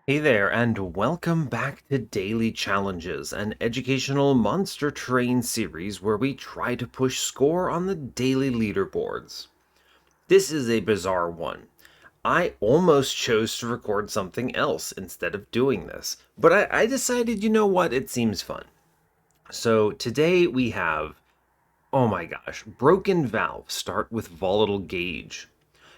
Hey there, and welcome back to Daily Challenges, an educational monster train series where we try to push score on the daily leaderboards. This is a bizarre one. I almost chose to record something else instead of doing this, but I decided, you know what, it seems fun. So today we have, oh my gosh, Broken Valve start with Volatile Gauge.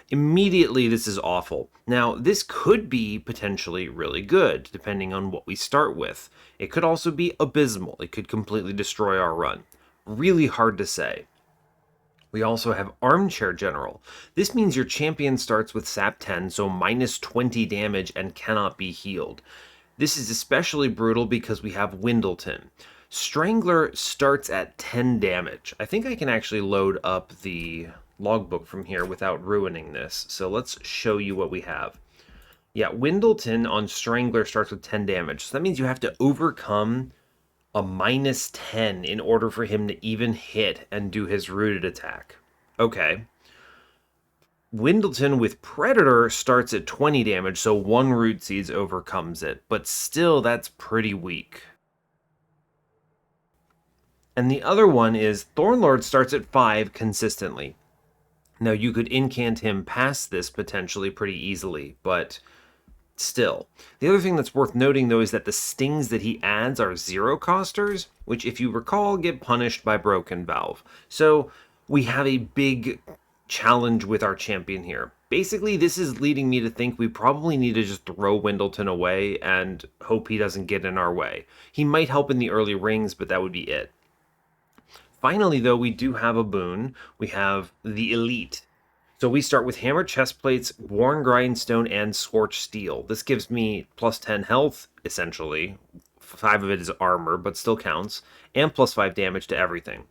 Immediately, this is awful. Now, this could be potentially really good, depending on what we start with. It could also be abysmal. It could completely destroy our run. Really hard to say. We also have Armchair General. This means your champion starts with SAP 10, so minus 20 damage and cannot be healed. This is especially brutal because we have Windleton. Strangler starts at 10 damage. I think I can actually load up the logbook from here without ruining this. So let's show you what we have. Yeah, Windleton on Strangler starts with 10 damage. So that means you have to overcome a minus 10 in order for him to even hit and do his rooted attack. Okay. Windleton with Predator starts at 20 damage, so one Root Seeds overcomes it, but still that's pretty weak. And the other one is Thornlord starts at 5 consistently. Now you could incant him past this potentially pretty easily, but still. The other thing that's worth noting though is that the stings that he adds are zero costers, which if you recall get punished by Broken Valve. So we have a big challenge with our champion here. Basically, this is leading me to think we probably need to just throw Windleton away and hope he doesn't get in our way. He might help in the early rings, but that would be it. Finally, though, we do have a boon. We have the Elite. So we start with Hammered Chestplates, Worn Grindstone, and Scorched Steel. This gives me plus 10 health, essentially. 5 of it is armor, but still counts. And plus 5 damage to everything.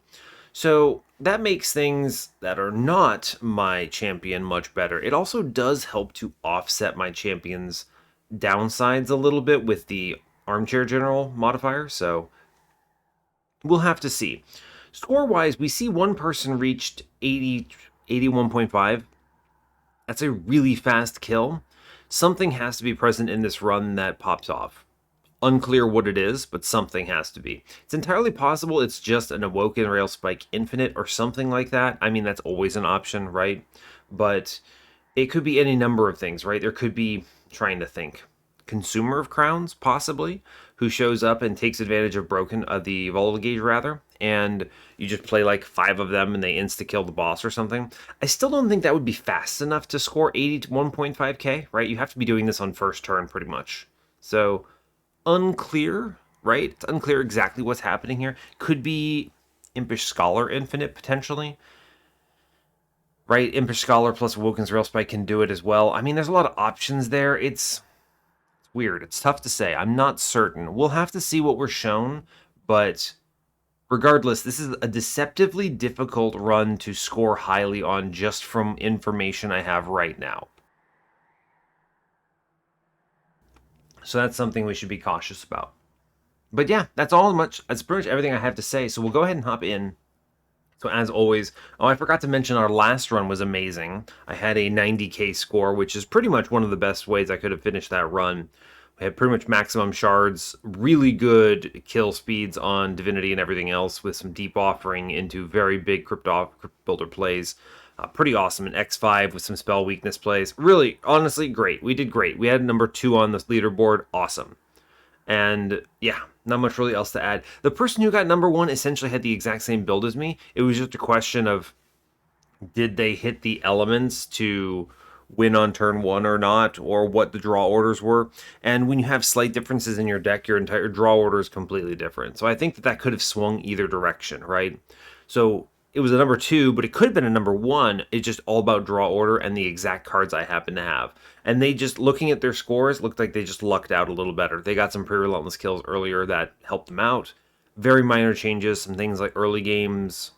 So that makes things that are not my champion much better. It also does help to offset my champion's downsides a little bit with the Armchair General modifier. So we'll have to see. Score-wise, we see one person reached 81.5. That's a really fast kill. Something has to be present in this run that pops off. Unclear what it is, but something has to be. It's entirely possible it's just an Awoken Rail Spike Infinite or something like that. I mean, that's always an option, right? But it could be any number of things, right? There could be, trying to think, Consumer of Crowns, possibly, who shows up and takes advantage of the Volatile Gauge, rather, and you just play like 5 of them and they insta-kill the boss or something. I still don't think that would be fast enough to score 80 to 1.5k, right? You have to be doing this on first turn, pretty much. So, unclear, right? It's unclear exactly what's happening here. Could be Impish Scholar Infinite, potentially. Right, Impish Scholar plus Awoken's Rail Spike can do it as well. I mean, there's a lot of options there. It's weird. It's tough to say. I'm not certain. We'll have to see what we're shown, but regardless, this is a deceptively difficult run to score highly on just from information I have right now. So that's something we should be cautious about. But yeah, that's pretty much everything I have to say. So we'll go ahead and hop in. So as always, oh, I forgot to mention our last run was amazing. I had a 90k score, which is pretty much one of the best ways I could have finished that run. We had pretty much maximum shards, really good kill speeds on Divinity and everything else, with some deep offering into very big Crypt Builder plays. Pretty awesome. An X5 with some spell weakness plays. Really, honestly, great. We did great. We had number 2 on this leaderboard. Awesome. And yeah, not much really else to add. The person who got number 1 essentially had the exact same build as me. It was just a question of, did they hit the elements to win on turn 1 or not, or what the draw orders were. And when you have slight differences in your deck, your entire draw order is completely different. So I think that could have swung either direction, right? So it was a number 2, but it could have been a number 1. It's just all about draw order and the exact cards I happen to have. And they just, looking at their scores, looked like they just lucked out a little better. They got some pretty relentless kills earlier that helped them out. Very minor changes, some things like early games,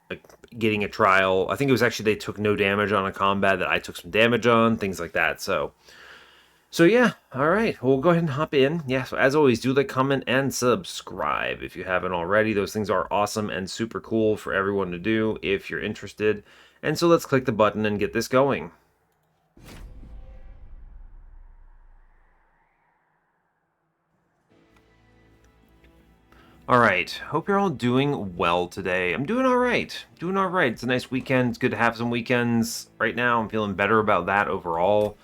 like getting a trial. I think it was actually they took no damage on a combat that I took some damage on, things like that. So yeah, all right, we'll go ahead and hop in. Yeah, so as always, do like, comment, and subscribe if you haven't already. Those things are awesome and super cool for everyone to do if you're interested. And so let's click the button and get this going. Alright, hope you're all doing well today. I'm doing alright. Doing alright. It's a nice weekend. It's good to have some weekends. Right now, I'm feeling better about that overall.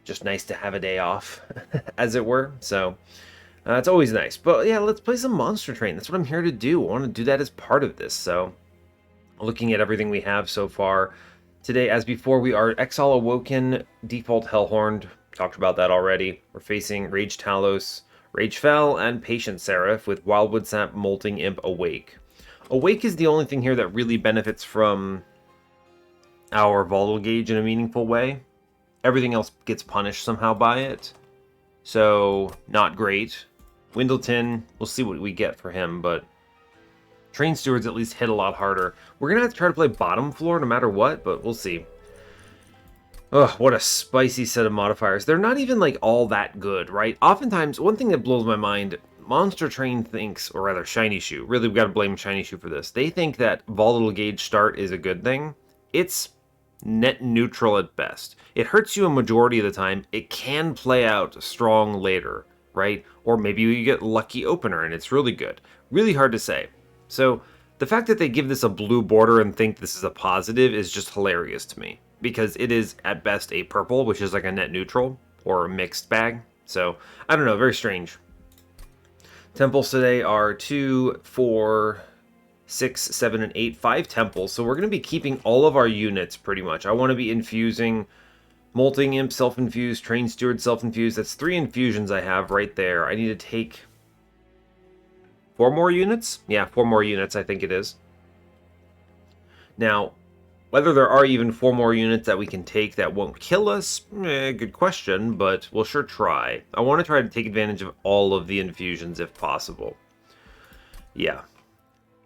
Just nice to have a day off, as it were. So, it's always nice. But yeah, let's play some Monster Train. That's what I'm here to do. I want to do that as part of this. So, looking at everything we have so far. Today, as before, we are Exile, Awoken, default Hellhorned. Talked about that already. We're facing Rage Talos, Rage Fell, and Patient Seraph with Wildwood Sap, Molting Imp, Awake. Awake is the only thing here that really benefits from our Volatile Gauge in a meaningful way. Everything else gets punished somehow by it. So, not great. Windleton, we'll see what we get for him, but Train Stewards at least hit a lot harder. We're going to have to try to play bottom floor no matter what, but we'll see. Ugh, what a spicy set of modifiers. They're not even, like, all that good, right? Oftentimes, one thing that blows my mind, Monster Train thinks, or rather, Shiny Shoe. Really, we've got to blame Shiny Shoe for this. They think that Volatile Gauge start is a good thing. It's net neutral at best. It hurts you a majority of the time. It can play out strong later, right? Or maybe you get lucky opener and it's really good. Really hard to say. So, the fact that they give this a blue border and think this is a positive is just hilarious to me. Because it is, at best, a purple, which is like a net neutral, or a mixed bag. So, I don't know, very strange. Temples today are 2, 4, 6, 7, and 8. 5 temples, so we're going to be keeping all of our units, pretty much. I want to be infusing Molting Imp, self-infused, Train Steward, self-infused. That's 3 infusions I have right there. I need to take 4 more units? Yeah, 4 more units, I think it is. Now, whether there are even 4 more units that we can take that won't kill us, good question, but we'll sure try. I want to try to take advantage of all of the infusions if possible. Yeah.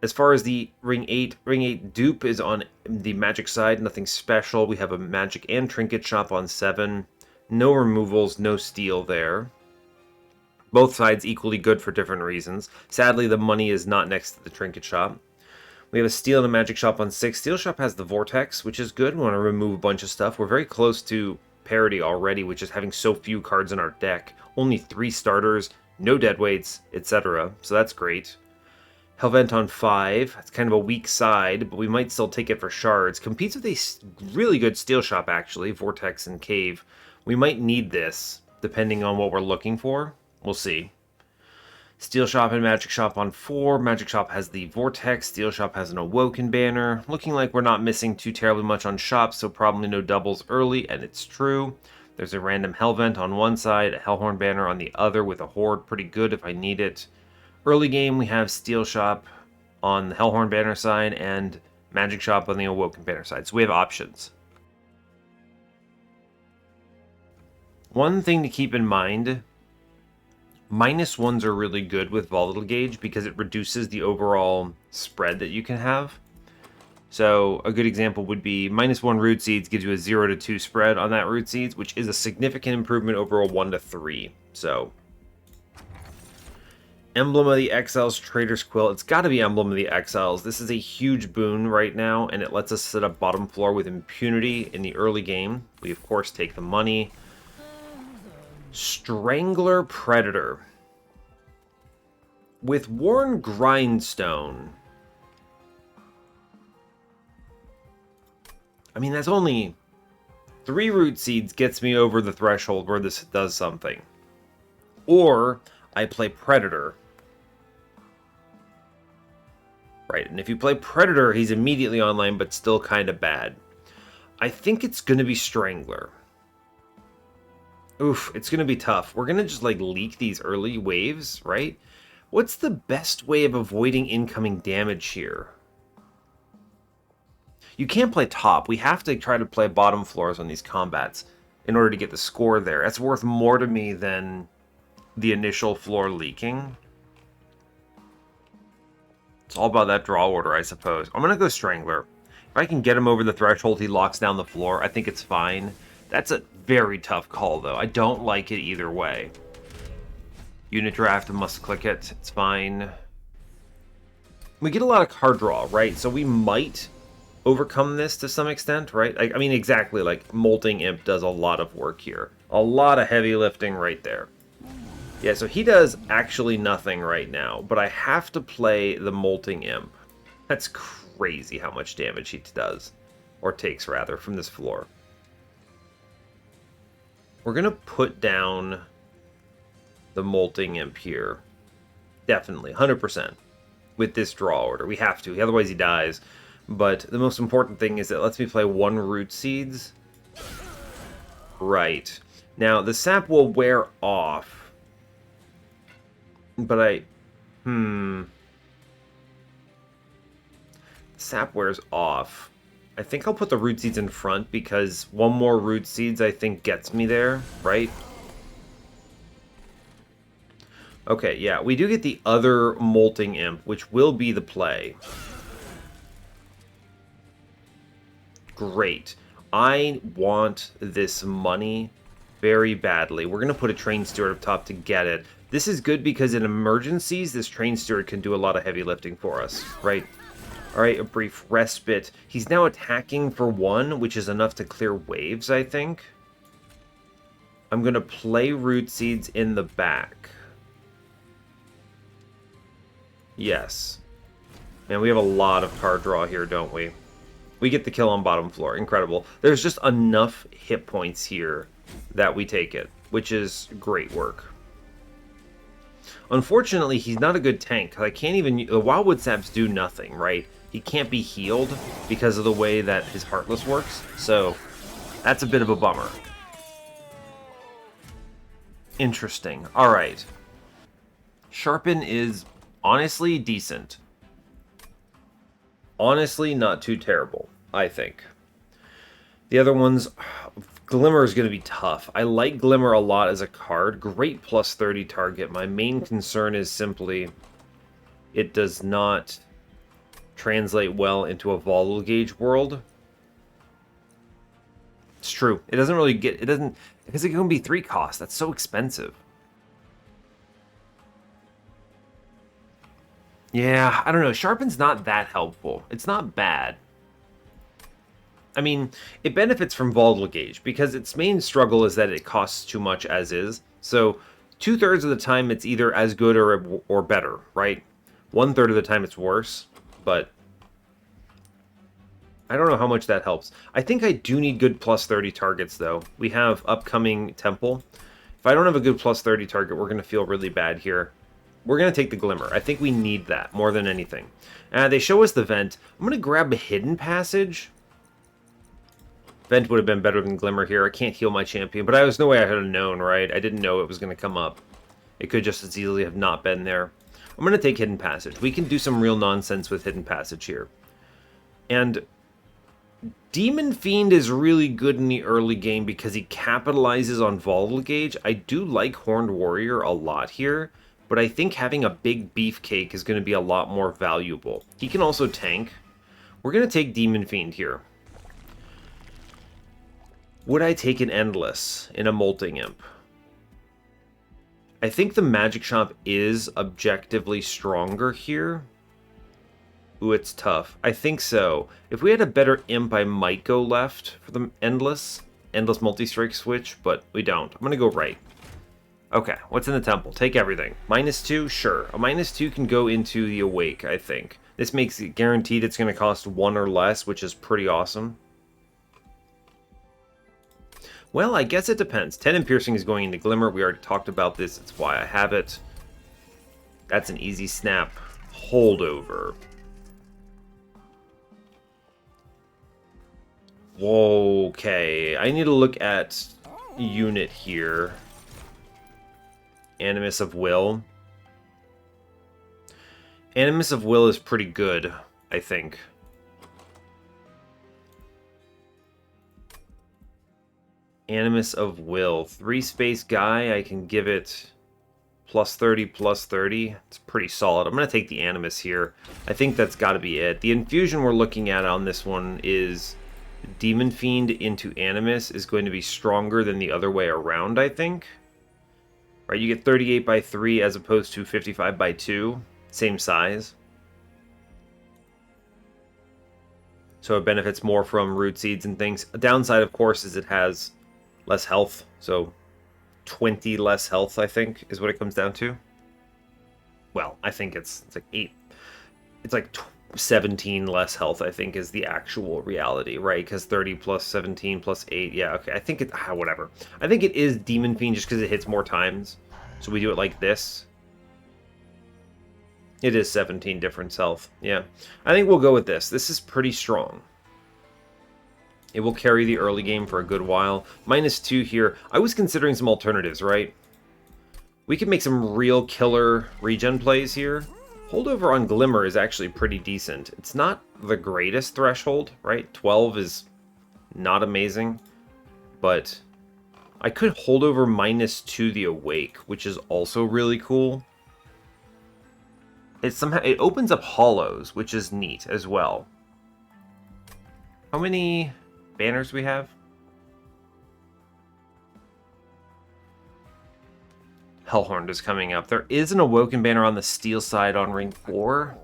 As far as the Ring 8 dupe is on the magic side, nothing special. We have a magic and trinket shop on 7. No removals, no steal there. Both sides equally good for different reasons. Sadly, the money is not next to the trinket shop. We have a Steel and a Magic Shop on 6. Steel Shop has the Vortex, which is good. We want to remove a bunch of stuff. We're very close to parity already, which is having so few cards in our deck. Only 3 starters, no deadweights, etc. So that's great. Hellvent on 5. It's kind of a weak side, but we might still take it for shards. Competes with a really good Steel Shop, actually. Vortex and Cave. We might need this, depending on what we're looking for. We'll see. Steel Shop and Magic Shop on 4. Magic Shop has the Vortex. Steel Shop has an Awoken banner. Looking like we're not missing too terribly much on shops, so probably no doubles early, and it's true. There's a random Hellvent on one side, a Hellhorned banner on the other with a Horde. Pretty good if I need it. Early game, we have Steel Shop on the Hellhorned banner side and Magic Shop on the Awoken banner side. So we have options. One thing to keep in mind, -1s are really good with Volatile Gauge because it reduces the overall spread that you can have. So a good example would be -1 Root Seeds gives you a 0 to 2 spread on that Root Seeds, which is a significant improvement over a 1 to 3. So Emblem of the Exiles, Trader's Quill. It's got to be Emblem of the Exiles. This is a huge boon right now, and it lets us set up bottom floor with impunity in the early game. We, of course, take the money. Strangler Predator. With Worn Grindstone. I mean, that's only 3 Root Seeds gets me over the threshold where this does something. Or I play Predator. Right, and if you play Predator, he's immediately online, but still kind of bad. I think it's going to be Strangler. Oof, it's going to be tough. We're going to just, like, leak these early waves, right? What's the best way of avoiding incoming damage here? You can't play top. We have to try to play bottom floors on these combats in order to get the score there. That's worth more to me than the initial floor leaking. It's all about that draw order, I suppose. I'm going to go Strangler. If I can get him over the threshold, he locks down the floor. I think it's fine. That's a very tough call, though. I don't like it either way. Unit draft, must click it. It's fine. We get a lot of card draw, right? So we might overcome this to some extent, right? I mean, exactly, like, Molting Imp does a lot of work here. A lot of heavy lifting right there. Yeah, so he does actually nothing right now, but I have to play the Molting Imp. That's crazy how much damage he does. Or takes, rather, from this floor. We're going to put down the Molting Imp here. Definitely, 100%. With this draw order. We have to, otherwise he dies. But the most important thing is that it lets me play 1 Root Seeds. Right. Now, the sap will wear off. But sap wears off. I think I'll put the Root Seeds in front because 1 more Root Seeds I think gets me there, right? Okay, yeah, we do get the other Molting Imp, which will be the play. Great. I want this money very badly. We're going to put a Train Steward up top to get it. This is good because in emergencies, this Train Steward can do a lot of heavy lifting for us, right? Alright, a brief respite. He's now attacking for 1, which is enough to clear waves, I think. I'm going to play Root Seeds in the back. Yes. Man, we have a lot of card draw here, don't we? We get the kill on bottom floor. Incredible. There's just enough hit points here that we take it, which is great work. Unfortunately, he's not a good tank. I can't even... The Wildwood Saps do nothing, right? He can't be healed because of the way that his Heartless works, so that's a bit of a bummer. Interesting. Alright. Sharpen is honestly decent. Honestly, not too terrible, I think. The other ones, Glimmer is going to be tough. I like Glimmer a lot as a card. Great plus 30 target. My main concern is simply it does not translate well into a Volatile Gauge world. It's true. It doesn't really get... It doesn't... Because it can be 3 cost. That's so expensive. Yeah, I don't know. Sharpen's not that helpful. It's not bad. I mean, it benefits from Volatile Gauge, because its main struggle is that it costs too much as is. So, 2/3 of the time it's either as good or better, right? 1/3 of the time it's worse, but I don't know how much that helps. I think I do need good plus 30 targets, though. We have upcoming Temple. If I don't have a good plus 30 target, we're going to feel really bad here. We're going to take the Glimmer. I think we need that more than anything. They show us the Vent. I'm going to grab a Hidden Passage. Vent would have been better than Glimmer here. I can't heal my champion, but there's no way I could have known, right? I didn't know it was going to come up. It could just as easily have not been there. I'm going to take Hidden Passage. We can do some real nonsense with Hidden Passage here. And Demon Fiend is really good in the early game because he capitalizes on Volatile Gauge. I do like Horned Warrior a lot here, but I think having a big beefcake is going to be a lot more valuable. He can also tank. We're going to take Demon Fiend here. Would I take an Endless in a Molting Imp? I think the Magic Shop is objectively stronger here. Ooh, it's tough. I think so. If we had a better Imp, I might go left for the Endless multi-strike switch, but we don't. I'm going to go right. Okay, what's in the Temple? Take everything. -2? Sure. A -2 can go into the Awake, I think. This makes it guaranteed it's going to cost 1 or less, which is pretty awesome. Well, I guess it depends. 10 and Piercing is going into Glimmer. We already talked about this. It's why I have it. That's an easy snap holdover. Whoa, okay. I need to look at unit here. Animus of Will. Animus of Will is pretty good, I think. Animus of Will. 3-space guy, I can give it +30, +30. It's pretty solid. I'm going to take the Animus here. I think that's got to be it. The infusion we're looking at on this one is Demon Fiend into Animus is going to be stronger than the other way around, I think. Right, you get 38 by 3 as opposed to 55 by 2. Same size. So it benefits more from Root Seeds and things. A downside, of course, is it has less health, so 20 less health, I think, is what it comes down to. Well, I think it's like 8. It's like 17 less health, I think, is the actual reality, right? Because 30 plus 17 plus 8. Yeah, okay. I think it... whatever. I think it is Demon Fiend just because it hits more times. So we do it like this. It is 17 difference health. Yeah. I think we'll go with this. This is pretty strong. It will carry the early game for a good while. -2 here. I was considering some alternatives, right? We could make some real killer regen plays here. Holdover on Glimmer is actually pretty decent. It's not the greatest threshold, right? 12 is not amazing. But I could holdover -2 the Awake, which is also really cool. It opens up hollows, which is neat as well. How many banners we have? Hellhorned is coming up. There is an Awoken banner on the steel side on ring 4.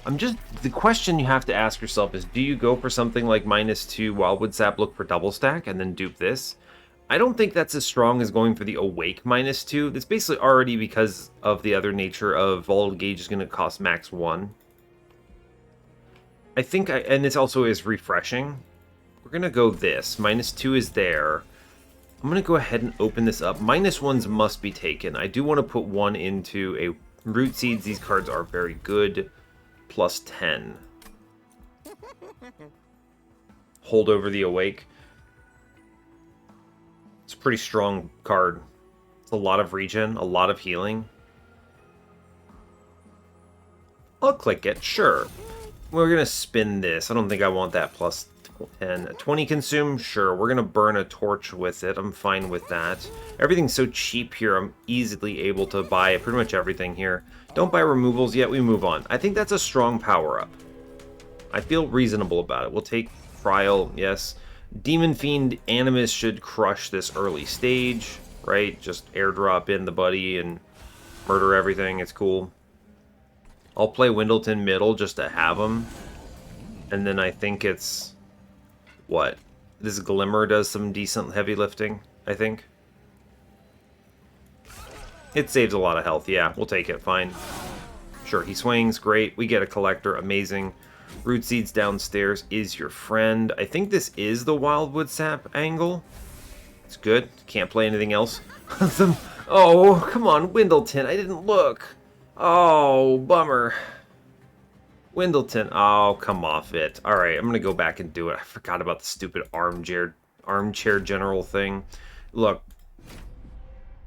The question you have to ask yourself is, do you go for something like -2 Wildwood Sap, look for double stack, and then dupe this? I don't think that's as strong as going for the Awake -2. That's basically already because of the other nature of Volatile Gauge is going to cost max 1. And this also is refreshing. We're going to go this. -2 is there. I'm going to go ahead and open this up. -1s must be taken. I do want to put 1 into a Root Seeds. These cards are very good. +10. Hold over the Awake. It's a pretty strong card. It's a lot of regen, a lot of healing. I'll click it, sure. We're going to spin this. I don't think I want that +10. 20 consume? Sure. We're going to burn a torch with it. I'm fine with that. Everything's so cheap here. I'm easily able to buy pretty much everything here. Don't buy removals yet. We move on. I think that's a strong power-up. I feel reasonable about it. We'll take Trial, yes. Demon Fiend Animus should crush this early stage, right? Just airdrop in the buddy and murder everything. It's cool. I'll play Windleton middle just to have him. And then I think it's... what? This Glimmer does some decent heavy lifting, I think. It saves a lot of health, yeah. We'll take it, fine. Sure, he swings, great. We get a Collector, amazing. Root Seeds downstairs is your friend. I think this is the Wildwood Sap angle. It's good. Can't play anything else. Oh, come on, Windleton. I didn't look. Oh, bummer. Windleton. Oh, come off it. Alright, I'm going to go back and do it. I forgot about the stupid armchair general thing. Look,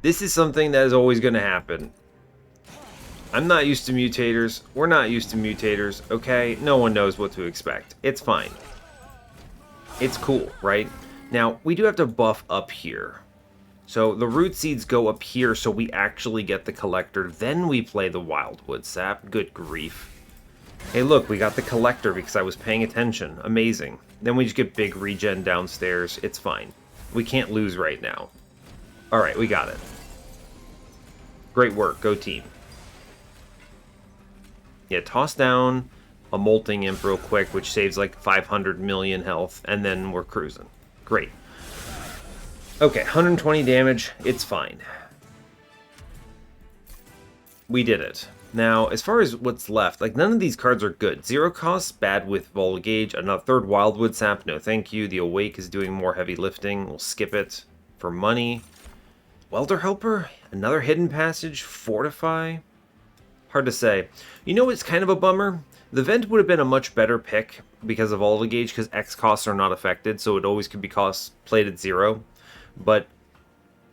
this is something that is always going to happen. I'm not used to mutators. We're not used to mutators, okay? No one knows what to expect. It's fine. It's cool, right? Now, we do have to buff up here. So the Root Seeds go up here so we actually get the Collector. Then we play the Wildwood Sap. Good grief. Hey, look, we got the Collector because I was paying attention. Amazing. Then we just get big regen downstairs. It's fine. We can't lose right now. Alright, we got it. Great work. Go team. Yeah, toss down a Molting Imp real quick, which saves like 500 million health, and then we're cruising. Great. Okay, 120 damage. It's fine. We did it. Now, as far as what's left, like, none of these cards are good. 0 cost, bad with Volatile Gauge. Another third Wildwood Sap, no thank you. The Awake is doing more heavy lifting. We'll skip it for money. Welder Helper, another Hidden Passage, Fortify. Hard to say. You know what's kind of a bummer? The Vent would have been a much better pick because of Volatile Gauge, because X costs are not affected, so it always could be played at 0. But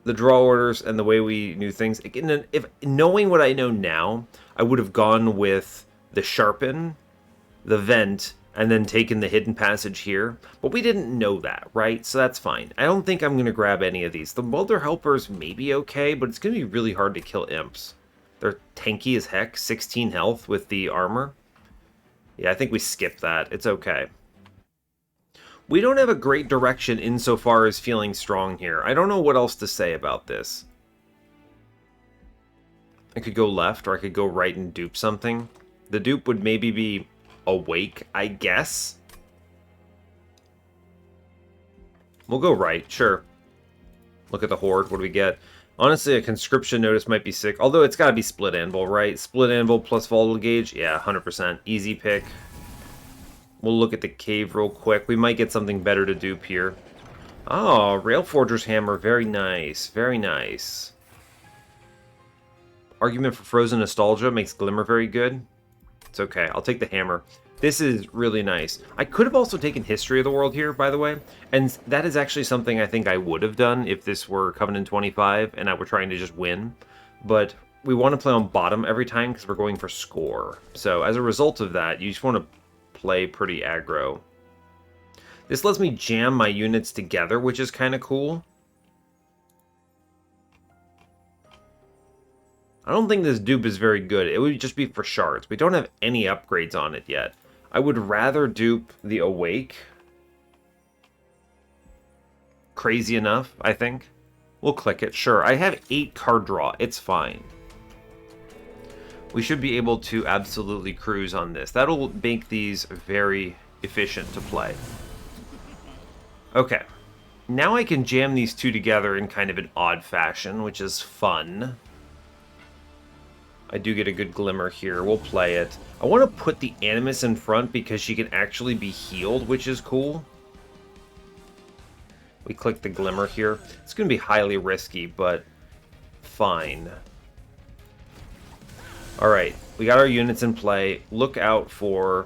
the draw orders and the way we knew things, if knowing what I know now, I would have gone with the Sharpen, the Vent, and then taken the Hidden Passage here. But we didn't know that, right? So that's fine. I don't think I'm going to grab any of these. The Welder Helpers may be okay, but it's going to be really hard to kill Imps. They're tanky as heck, 16 health with the armor. Yeah, I think we skip that. It's okay. We don't have a great direction insofar as feeling strong here. I don't know what else to say about this. I could go left, or I could go right and dupe something. The dupe would maybe be Awake, I guess. We'll go right, sure. Look at the Horde. What do we get? Honestly, a Conscription Notice might be sick. Although it's got to be Split Anvil, right? Split Anvil plus Volatile Gauge. Yeah, 100%. Easy pick. We'll look at the cave real quick. We might get something better to dupe here. Oh, Railforger's Hammer. Very nice. Very nice. Argument for Frozen Nostalgia makes Glimmer very good. It's okay. I'll take the Hammer. This is really nice. I could have also taken History of the World here, by the way. And that is actually something I think I would have done if this were Covenant 25 and I were trying to just win. But we want to play on bottom every time because we're going for score. So as a result of that, you just want to play pretty aggro. This lets me jam my units together, which is kind of cool. I don't think this dupe is very good. It would just be for shards. We don't have any upgrades on it yet. I would rather dupe the Awake. Crazy enough, I think. We'll click it. Sure, I have 8 card draw. It's fine. We should be able to absolutely cruise on this. That'll make these very efficient to play. Okay. Now I can jam these two together in kind of an odd fashion, which is fun. I do get a good Glimmer here. We'll play it. I want to put the Animus in front because she can actually be healed, which is cool. We click the Glimmer here. It's going to be highly risky, but fine. Alright, we got our units in play. Look out for...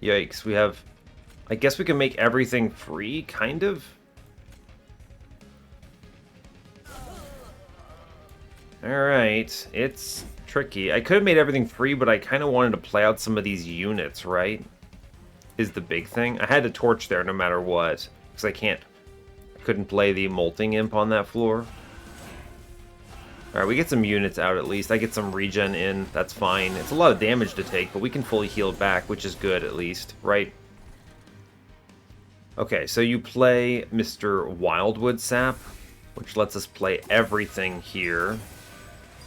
Yikes, we have... I guess we can make everything free, kind of? Alright, it's tricky. I could have made everything free, but I kind of wanted to play out some of these units, right? Is the big thing. I had to torch there no matter what, because I couldn't play the Molting Imp on that floor. Alright, we get some units out at least. I get some regen in, that's fine. It's a lot of damage to take, but we can fully heal back, which is good at least, right? Okay, so you play Mr. Wildwood Sap, which lets us play everything here.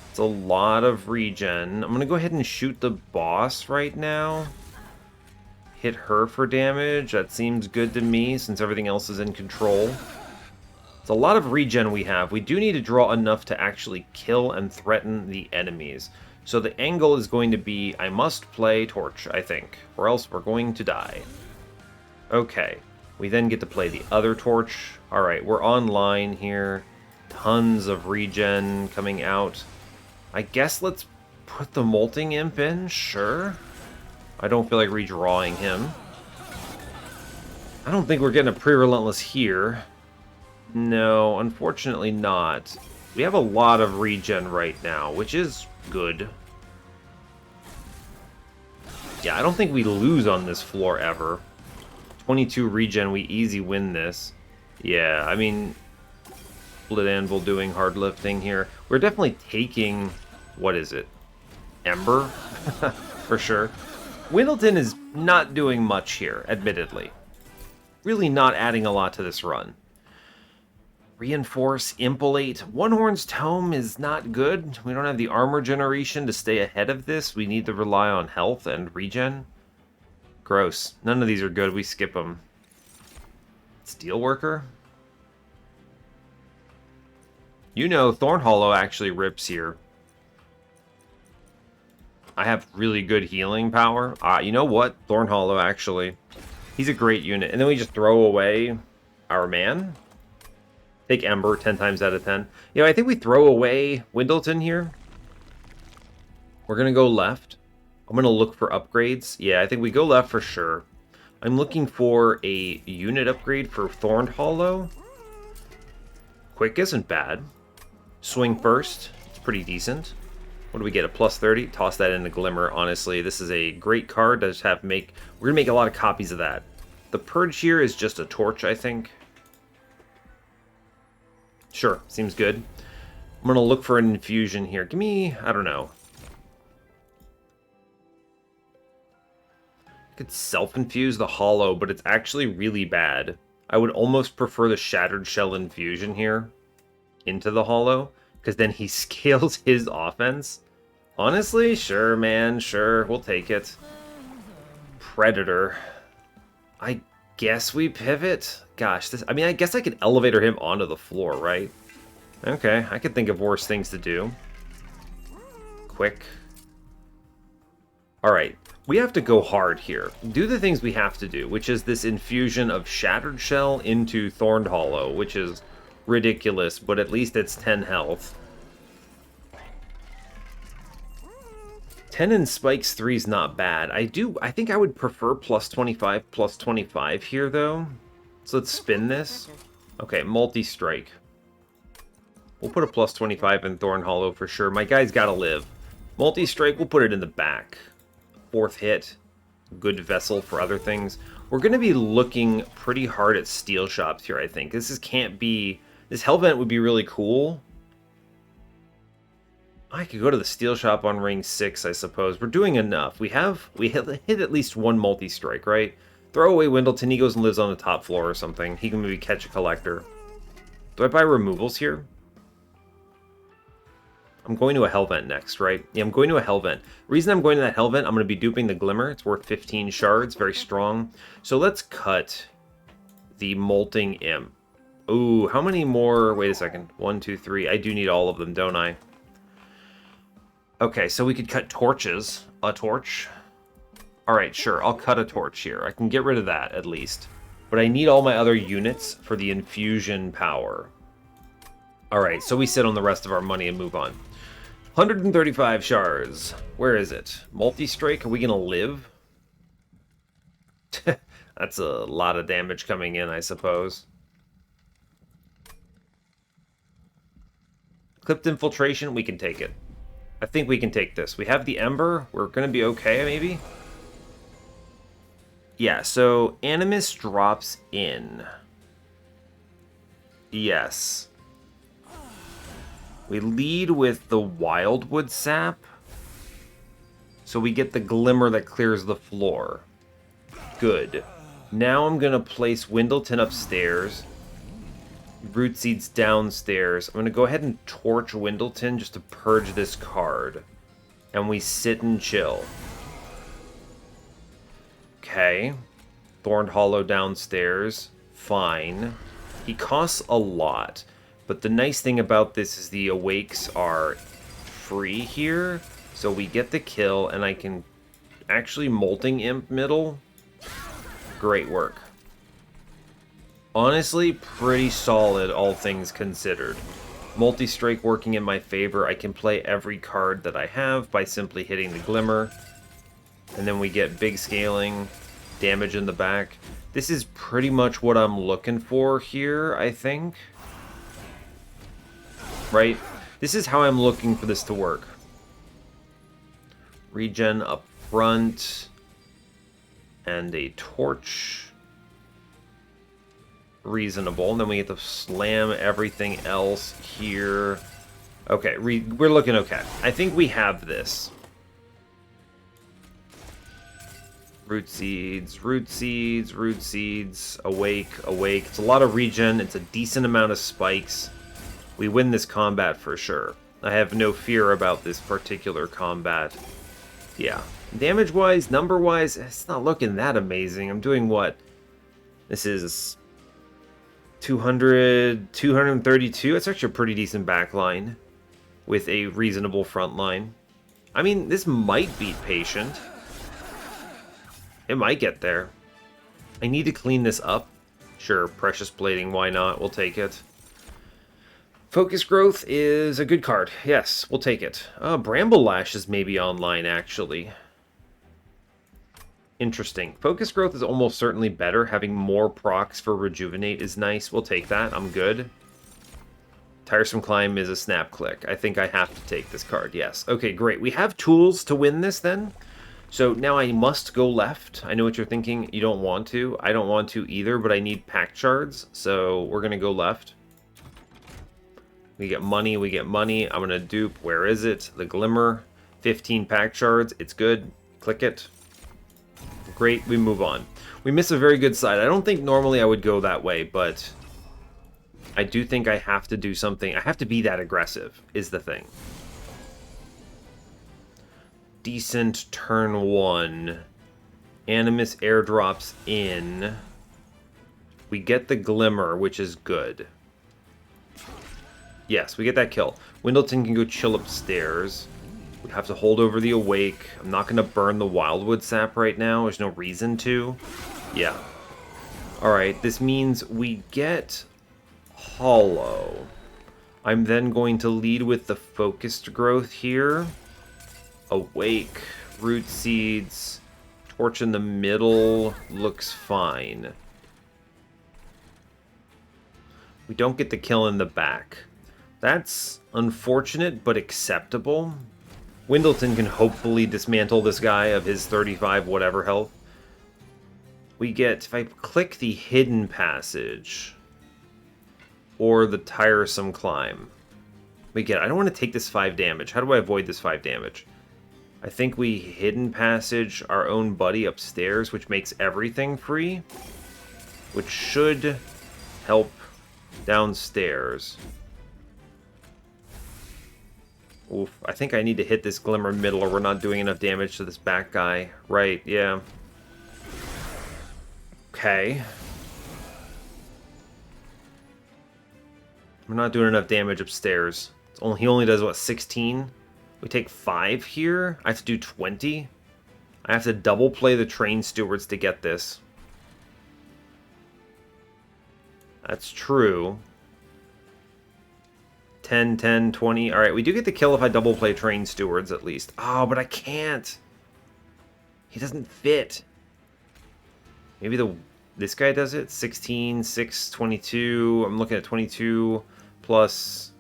It's a lot of regen. I'm going to go ahead and shoot the boss right now. Hit her for damage. That seems good to me since everything else is in control. It's a lot of regen we have. We do need to draw enough to actually kill and threaten the enemies. So the angle is going to be, I must play Torch, I think, or else we're going to die. Okay, we then get to play the other Torch. Alright, we're online here. Tons of regen coming out. I guess let's put the Molting Imp in, sure. I don't feel like redrawing him. I don't think we're getting a Pre-Relentless here. No, unfortunately not. We have a lot of regen right now, which is good. Yeah, I don't think we lose on this floor ever. 22 regen, we easy win this. Yeah, I mean, Split Anvil doing hard lifting here. We're definitely taking, what is it? Ember? For sure. Windleton is not doing much here, admittedly. Really not adding a lot to this run. Reinforce, Impolate. One Horn's Tome is not good. We don't have the armor generation to stay ahead of this. We need to rely on health and regen. Gross. None of these are good. We skip them. Steelworker? You know, Thorn Hollow actually rips here. I have really good healing power. You know what? Thorn Hollow, actually. He's a great unit. And then we just throw away our man. Take Ember 10 times out of 10. You know, I think we throw away Windleton here. We're going to go left. I'm going to look for upgrades. Yeah, I think we go left for sure. I'm looking for a unit upgrade for Thorn Hollow. Quick isn't bad. Swing first. It's pretty decent. What do we get? A plus 30? Toss that into Glimmer, honestly. This is a great card to just have make... We're going to make a lot of copies of that. The Purge here is just a torch, I think. Sure, seems good. I'm going to look for an infusion here. Give me, I don't know. I could self-infuse the Hollow, but it's actually really bad. I would almost prefer the Shattered Shell infusion here into the Hollow, because then he scales his offense. Honestly, sure, man, sure, we'll take it. Predator. I guess we pivot. Gosh, this, I mean, I guess I could elevator him onto the floor, right? Okay, I could think of worse things to do. Quick. Alright, we have to go hard here. Do the things we have to do, which is this infusion of Shattered Shell into Thorned Hollow, which is ridiculous, but at least it's 10 health. 10 and Spikes 3 is not bad. I think I would prefer plus 25, plus 25 here, though. So let's spin this. Okay, multi-strike. We'll put a plus 25 in Thorn Hollow for sure. My guy's got to live. Multi-strike, we'll put it in the back. 4th hit. Good vessel for other things. We're going to be looking pretty hard at steel shops here, I think. This can't be... This Hellvent would be really cool. I could go to the steel shop on ring 6, I suppose. We're doing enough. We hit at least one multi-strike, right? Throw away Windleton, he goes and lives on the top floor or something. He can maybe catch a collector. Do I buy removals here? I'm going to a Hellvent next, right? Yeah, I'm going to a Hellvent. Reason I'm going to that Hellvent, I'm going to be duping the Glimmer. It's worth 15 shards, very strong. So let's cut the Molting Imp. Ooh, how many more? Wait a second. 1, 2, 3. I do need all of them, don't I? Okay, so we could cut torches. A torch. Alright, sure. I'll cut a torch here. I can get rid of that, at least. But I need all my other units for the infusion power. Alright, so we sit on the rest of our money and move on. 135 shards. Where is it? Multi-strike? Are we going to live? That's a lot of damage coming in, I suppose. Clipped Infiltration, we can take it. I think we can take this. We have the Ember. We're going to be okay, maybe? Yeah, so Animus drops in. Yes. We lead with the Wildwood Sap. So we get the Glimmer that clears the floor. Good. Now I'm going to place Windleton upstairs. Root Seeds downstairs. I'm going to go ahead and torch Windleton just to purge this card. And we sit and chill. Okay. Thorned Hollow downstairs. Fine. He costs a lot. But the nice thing about this is the Awakes are free here. So we get the kill, and I can actually Molting Imp middle. Great work. Honestly, pretty solid, all things considered. Multi-strike working in my favor. I can play every card that I have by simply hitting the Glimmer. And then we get big scaling, damage in the back. This is pretty much what I'm looking for here, I think. Right? This is how I'm looking for this to work. Regen up front. And a torch. Reasonable. And then we get to slam everything else here. Okay, we're looking okay. I think we have this. Root Seeds, Root Seeds, Root Seeds, Awake, Awake. It's a lot of regen. It's a decent amount of spikes. We win this combat for sure. I have no fear about this particular combat. Yeah. Damage-wise, number-wise, it's not looking that amazing. I'm doing what? This is 200, 232. It's actually a pretty decent back line with a reasonable front line. I mean, this might beat Patient. It might get there. I need to clean this up. Sure, Precious Plating, why not? We'll take it. Focus Growth is a good card. Yes, we'll take it. Bramble Lash is maybe online, actually. Interesting. Focus Growth is almost certainly better. Having more procs for Rejuvenate is nice. We'll take that. I'm good. Tiresome Climb is a snap click. I think I have to take this card. Yes. Okay, great. We have tools to win this then. So now I must go left. I know what you're thinking. You don't want to. I don't want to either, but I need Pact Shards. So we're going to go left. We get money. We get money. I'm going to dupe. Where is it? The Glimmer. 15 Pact Shards. It's good. Click it. Great, we move on. We miss a very good side. I don't think normally I would go that way, but I do think I have to do something. I have to be that aggressive, is the thing. Decent turn 1. Animus airdrops in. We get the Glimmer, which is good. Yes, we get that kill. Windleton can go chill upstairs. We have to hold over the Awake. I'm not going to burn the Wildwood Sap right now. There's no reason to. Yeah. Alright, this means we get Hollow. I'm then going to lead with the Focused Growth here. Awake, Root Seeds, Torch in the middle looks fine. We don't get the kill in the back. That's unfortunate, but acceptable. Windleton can hopefully dismantle this guy of his 35 whatever health. We get, if I click the Hidden Passage, or the Tiresome Climb, we get, I don't want to take this 5 damage. How do I avoid this 5 damage? I think we Hidden Passage our own buddy upstairs, which makes everything free, which should help downstairs. Oof, I think I need to hit this Glimmer middle or we're not doing enough damage to this back guy. Right, yeah. Okay. We're not doing enough damage upstairs. He only does, what, 16? We take 5 here? I have to do 20? I have to double play the Train Stewards to get this. That's true. 10, 10, 20. Alright, we do get the kill if I double play Train Stewards at least. Oh, but I can't. He doesn't fit. Maybe this guy does it? 16, 6, 22. I'm looking at 22 plus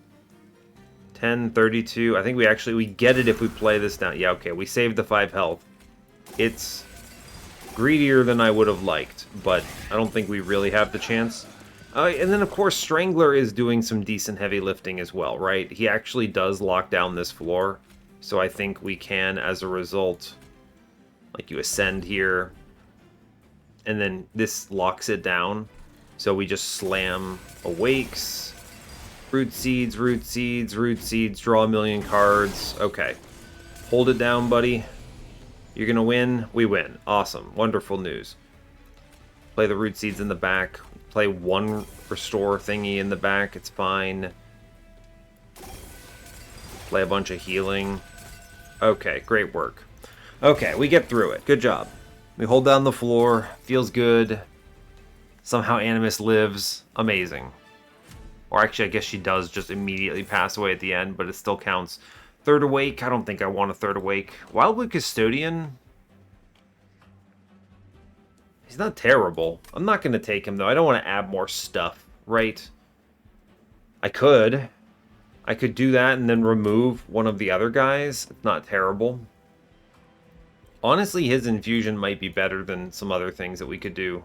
10, 32. I think we get it if we play this down. Yeah, okay, we saved the 5 health. It's greedier than I would have liked, but I don't think we really have the chance. And then, of course, Strangler is doing some decent heavy lifting as well, right? He actually does lock down this floor, so I think we can, as a result, like, you ascend here, and then this locks it down, so we just slam Awakes, Root Seeds, Root Seeds, Root Seeds, draw a million cards. Okay. Hold it down, buddy. You're gonna win. We win. Awesome. Wonderful news. Play the Root Seeds in the back. Play one restore thingy in the back, it's fine. Play a bunch of healing. Okay, great work. Okay, we get through it. Good job. We hold down the floor. Feels good. Somehow Animus lives. Amazing. Or actually, I guess she does just immediately pass away at the end, but it still counts. Third Awake. I don't think I want a Third Awake. Wildwood Custodian. He's not terrible. I'm not going to take him, though. I don't want to add more stuff, right? I could. I could do that and then remove one of the other guys. It's not terrible. Honestly, his infusion might be better than some other things that we could do.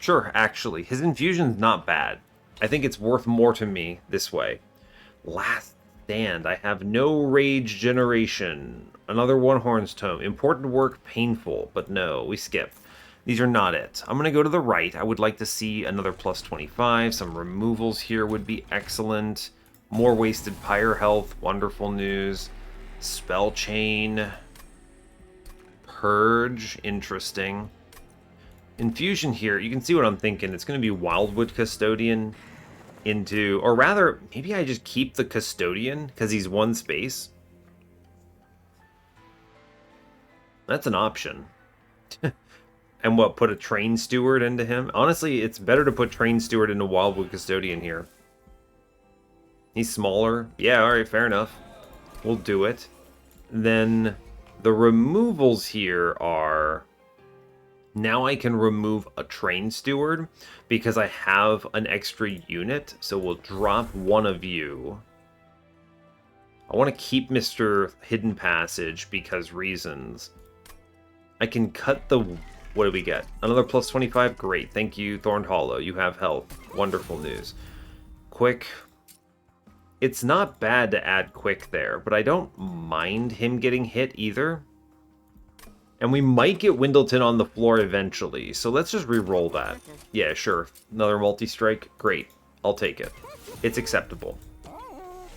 Sure, actually. His infusion's not bad. I think it's worth more to me this way. Last Stand. I have no Rage Generation. Another One Horn's Tome. Important work, painful. But no, we skip. These are not it. I'm going to go to the right. I would like to see another plus 25. Some removals here would be excellent. More wasted Pyre health. Wonderful news. Spell Chain. Purge. Interesting. Infusion here. You can see what I'm thinking. It's going to be Wildwood Custodian into... Or rather, maybe I just keep the Custodian because he's one space. That's an option. And what, put a Train Steward into him? Honestly, it's better to put Train Steward into Wildwood Custodian here. He's smaller. Yeah, alright, fair enough. We'll do it. Then the removals here are... Now I can remove a Train Steward because I have an extra unit, so we'll drop one of you. I want to keep Mr. Hidden Passage because reasons. I can cut the... What do we get? Another plus 25? Great. Thank you, Thorned Hollow. You have health. Wonderful news. Quick. It's not bad to add Quick there, but I don't mind him getting hit either. And we might get Windleton on the floor eventually, so let's just re-roll that. Yeah, sure. Another multi-strike? Great. I'll take it. It's acceptable.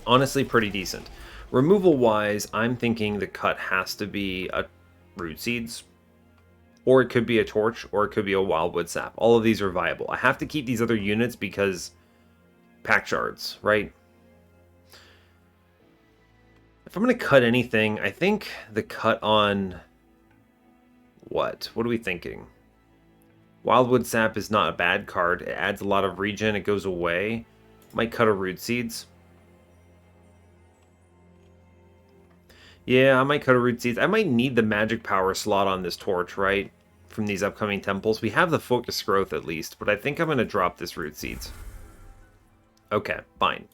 Honestly, pretty decent. Removal-wise, I'm thinking the cut has to be a Root Seeds. Or it could be a torch, or it could be a wildwood sap. All of these are viable. I have to keep these other units because Pact Shards, right? If I'm going to cut anything, I think the cut on... What? What are we thinking? Wildwood Sap is not a bad card. It adds a lot of regen. It goes away. Might cut a Root Seeds. Yeah, I might cut a Root Seeds. I might need the magic power slot on this torch, right? From these upcoming temples. We have the Focus Growth at least, but I think I'm going to drop this Root Seeds. Okay, fine.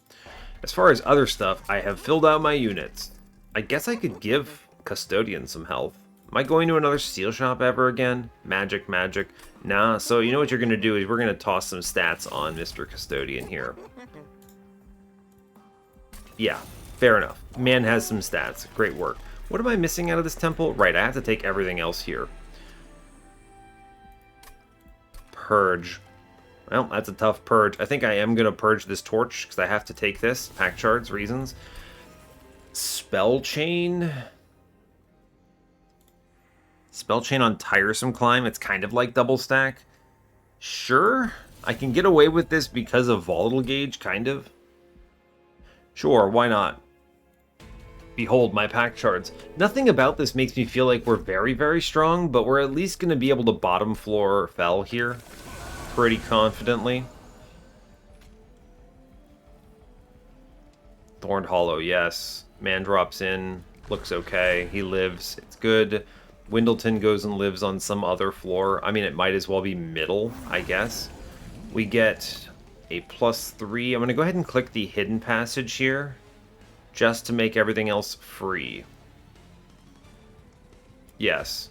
As far as other stuff, I have filled out my units. I guess I could give Custodian some health. Am I going to another steel shop ever again? Magic, magic. Nah, so you know what you're going to do is we're going to toss some stats on Mr. Custodian here. Yeah, fair enough. Man has some stats. Great work. What am I missing out of this temple? Right, I have to take everything else here. Purge. Well, that's a tough purge. I think I am going to purge this torch because I have to take this. Pact Shards reasons. Spell Chain. Spell Chain on Tiresome Climb. It's kind of like double stack. Sure. I can get away with this because of Volatile Gauge, kind of. Sure, why not? Behold my Pact Shards. Nothing about this makes me feel like we're very, very strong, but we're at least going to be able to bottom floor Fel here. Pretty confidently. Thorned Hollow, yes. Man drops in. Looks okay. He lives. It's good. Windleton goes and lives on some other floor. I mean, it might as well be middle, I guess. We get a +3. I'm going to go ahead and click the Hidden Passage here, just to make everything else free. Yes.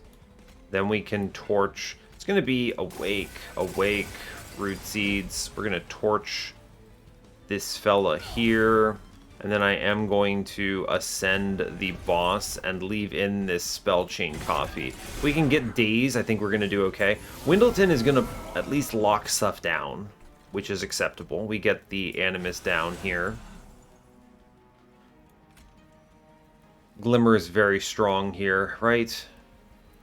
Then we can torch. It's going to be Awake, Awake, Root Seeds. We're going to torch this fella here. And then I am going to ascend the boss and leave in this Spell Chain Coffee. If we can get Daze, I think we're going to do okay. Windleton is going to at least lock stuff down, which is acceptable. We get the Animus down here. Glimmer is very strong here, right?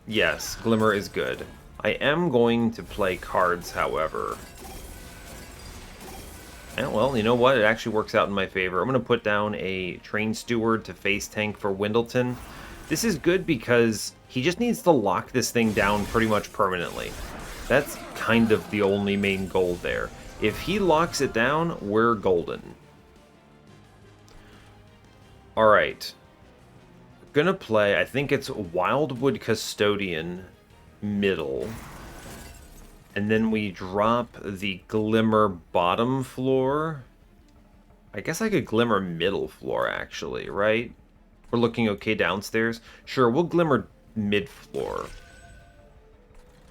Yes, Glimmer is good. I am going to play cards, however. And, well, you know what? It actually works out in my favor. I'm going to put down a Train Steward to face tank for Windleton. This is good because he just needs to lock this thing down pretty much permanently. That's kind of the only main goal there. If he locks it down, we're golden. Alright. Gonna play, I think it's Wildwood Custodian middle. And then we drop the Glimmer bottom floor. I guess I could Glimmer middle floor, actually, right? We're looking okay downstairs. Sure, we'll Glimmer mid floor.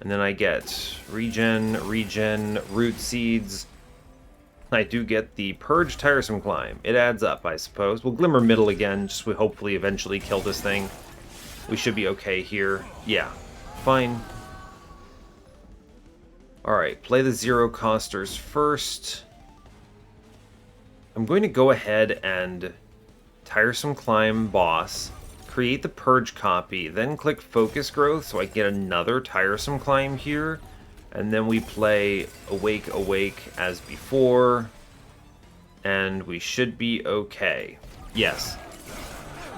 And then I get regen, Root Seeds. I do get the Purge Tiresome Climb. It adds up, I suppose. We'll Glimmer middle again, just to hopefully eventually kill this thing. We should be okay here. Yeah, fine. Alright, play the Zero Costers first. I'm going to go ahead and Tiresome Climb boss, create the Purge copy, then click Focus Growth so I get another Tiresome Climb here. And then we play Awake, Awake as before. And we should be okay. Yes.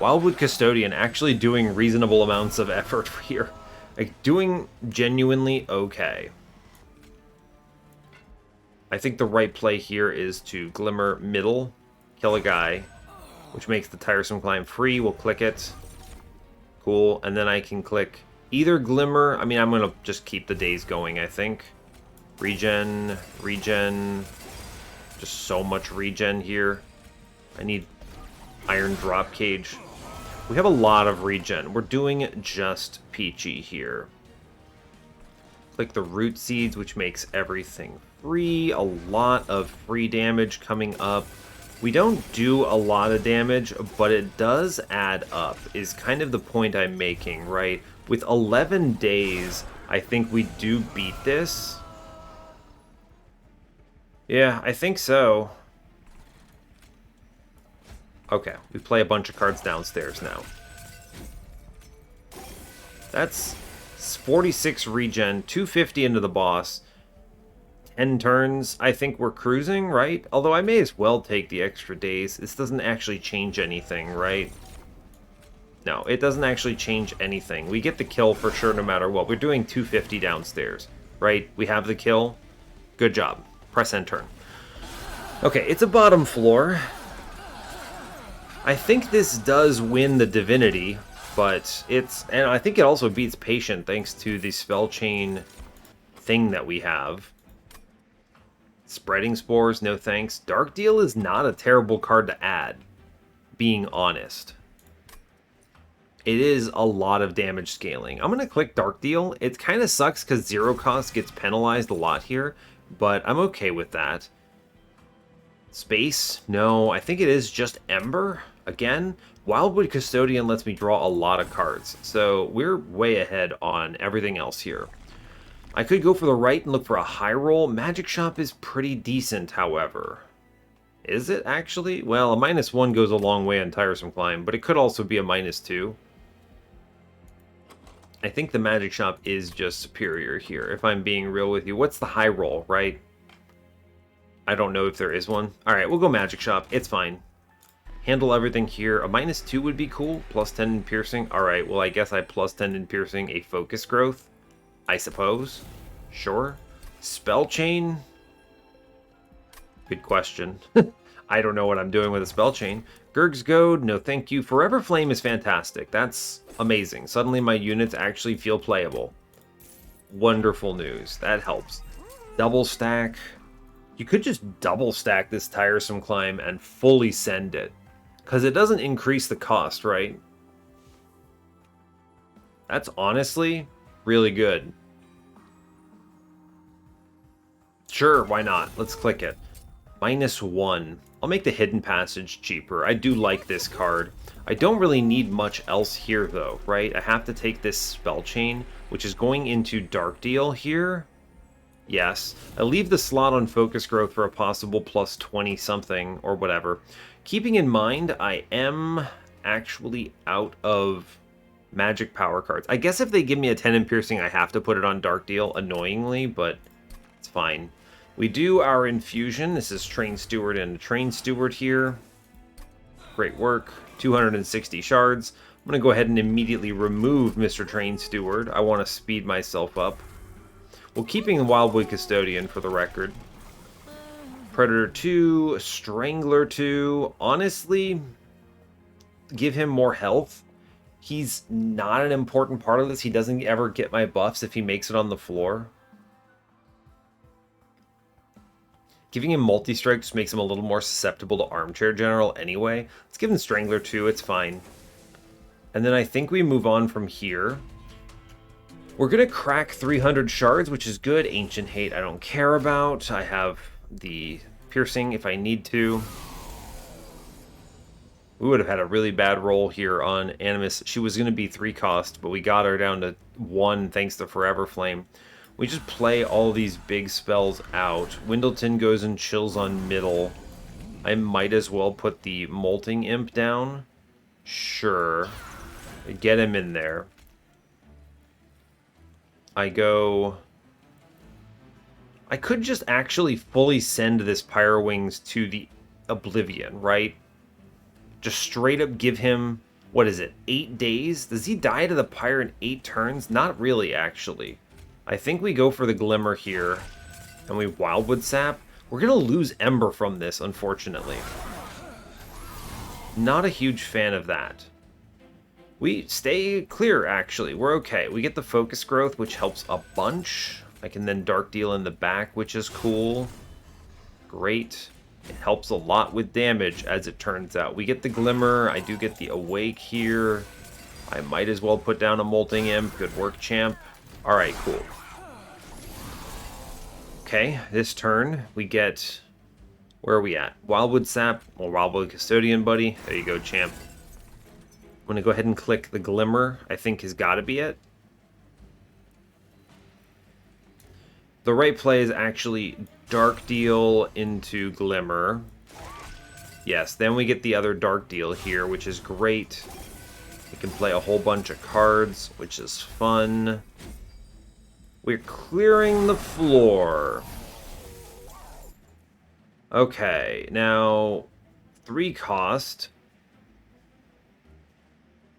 Wildwood Custodian actually doing reasonable amounts of effort here. Like, doing genuinely okay. I think the right play here is to Glimmer middle, kill a guy, which makes the Tiresome Climb free. We'll click it. Cool. And then I can click either Glimmer. I mean, I'm going to just keep the days going, I think. Regen. Just so much regen here. I need Iron Drop Cage. We have a lot of regen. We're doing just peachy here. Click the Root Seeds, which makes everything free. A lot of free damage coming up. We don't do a lot of damage, but it does add up, is kind of the point I'm making, right? With 11 days, I think we do beat this. Yeah, I think so. Okay, we play a bunch of cards downstairs now. That's 46 regen, 250 into the boss. 10 turns, I think we're cruising, right? Although I may as well take the extra days. This doesn't actually change anything, right? No, it doesn't actually change anything. We get the kill for sure no matter what. We're doing 250 downstairs, right? We have the kill. Good job. Press end turn. Okay, it's a bottom floor. I think this does win the Divinity, but it's... And I think it also beats Patient thanks to the spell chain thing that we have. Spreading Spores, no thanks. Dark Deal is not a terrible card to add, being honest. It is a lot of damage scaling. I'm going to click Dark Deal. It kind of sucks because 0 cost gets penalized a lot here, but I'm okay with that. Space? No, I think it is just Ember. Again, Wildwood Custodian lets me draw a lot of cards, so we're way ahead on everything else here. I could go for the right and look for a high roll. Magic Shop is pretty decent, however. Is it actually? Well, a -1 goes a long way on Tiresome Climb, but it could also be a -2. I think the Magic Shop is just superior here, if I'm being real with you. What's the high roll, right? I don't know if there is one. Alright, we'll go Magic Shop. It's fine. Handle everything here. A -2 would be cool. +10 in piercing. Alright, well I guess I +10 in piercing a focus growth. I suppose. Sure. Spell chain? Good question. I don't know what I'm doing with a spell chain. Gurg's Goad, no thank you. Forever Flame is fantastic. That's amazing. Suddenly my units actually feel playable. Wonderful news. That helps. Double stack. You could just double stack this Tiresome Climb and fully send it. Because it doesn't increase the cost, right? That's honestly really good. Sure, why not? Let's click it. -1. I'll make the Hidden Passage cheaper. I do like this card. I don't really need much else here, though, right? I have to take this Spell Chain, which is going into Dark Deal here. Yes. I leave the slot on Focus Growth for a possible +20 something, or whatever. Keeping in mind, I am actually out of magic power cards. I guess if they give me a 10 in piercing, I have to put it on Dark Deal, annoyingly, but it's fine. We do our infusion. This is Train Steward and Train Steward here. Great work. 260 shards. I'm going to go ahead and immediately remove Mr. Train Steward. I want to speed myself up. Well, keeping the Wildwood Custodian for the record. Predator 2, Strangler 2. Honestly, give him more health. He's not an important part of this. He doesn't ever get my buffs if he makes it on the floor. Giving him multi-strike just makes him a little more susceptible to Armchair General anyway. Let's give him Strangler 2, it's fine. And then I think we move on from here. We're going to crack 300 shards, which is good. Ancient Hate I don't care about. I have the Piercing if I need to. We would have had a really bad roll here on Animus. She was going to be 3 cost, but we got her down to 1 thanks to Forever Flame. We just play all these big spells out. Windleton goes and chills on middle. I might as well put the Molting Imp down. Sure. Get him in there. I go... I could just actually fully send this Pyro Wings to the Oblivion, right? Just straight up give him, what is it, 8 days? Does he die to the Pyre in 8 turns? Not really, actually. I think we go for the Glimmer here, and we Wildwood Sap. We're going to lose Ember from this, unfortunately. Not a huge fan of that. We stay clear, actually. We're okay. We get the Focus Growth, which helps a bunch. I can then Dark Deal in the back, which is cool. Great. It helps a lot with damage, as it turns out. We get the Glimmer. I do get the Awake here. I might as well put down a Molting Imp. Good work, champ. Alright, cool. Okay, this turn, we get... Where are we at? Wildwood Sap, or Wildwood Custodian, buddy. There you go, champ. I'm going to go ahead and click the Glimmer, I think has got to be it. The right play is actually Dark Deal into Glimmer. Yes, then we get the other Dark Deal here, which is great. We can play a whole bunch of cards, which is fun. We're clearing the floor. Okay, now 3 cost.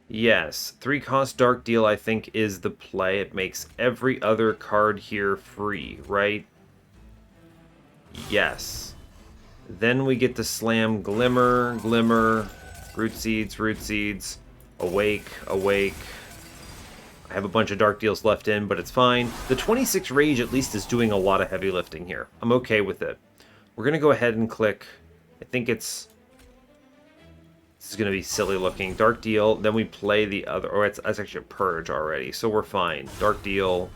Yes, 3 cost Dark Deal I think is the play. It makes every other card here free, right? Yes. Then we get to slam Glimmer, Glimmer, Root Seeds, Awake, Awake. I have a bunch of Dark Deals left in, but it's fine. The 26 Rage at least is doing a lot of heavy lifting here. I'm okay with it. We're going to go ahead and click, I think it's, this is going to be silly looking, Dark Deal, then we play the other, or it's actually a Purge already, so we're fine. Dark Deal,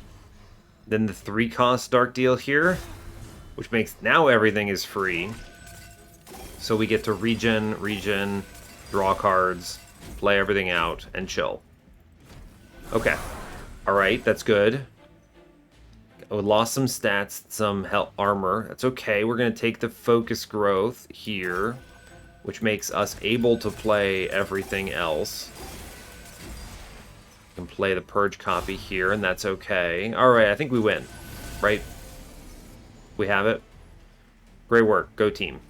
then the 3 cost Dark Deal here, which makes now everything is free. So we get to regen, draw cards, play everything out, and chill. Okay. Alright, that's good. We lost some stats, some armor. That's okay. We're going to take the focus growth here, which makes us able to play everything else. We can play the Purge copy here, and that's okay. Alright, I think we win. Right? We have it. Great work. Go team.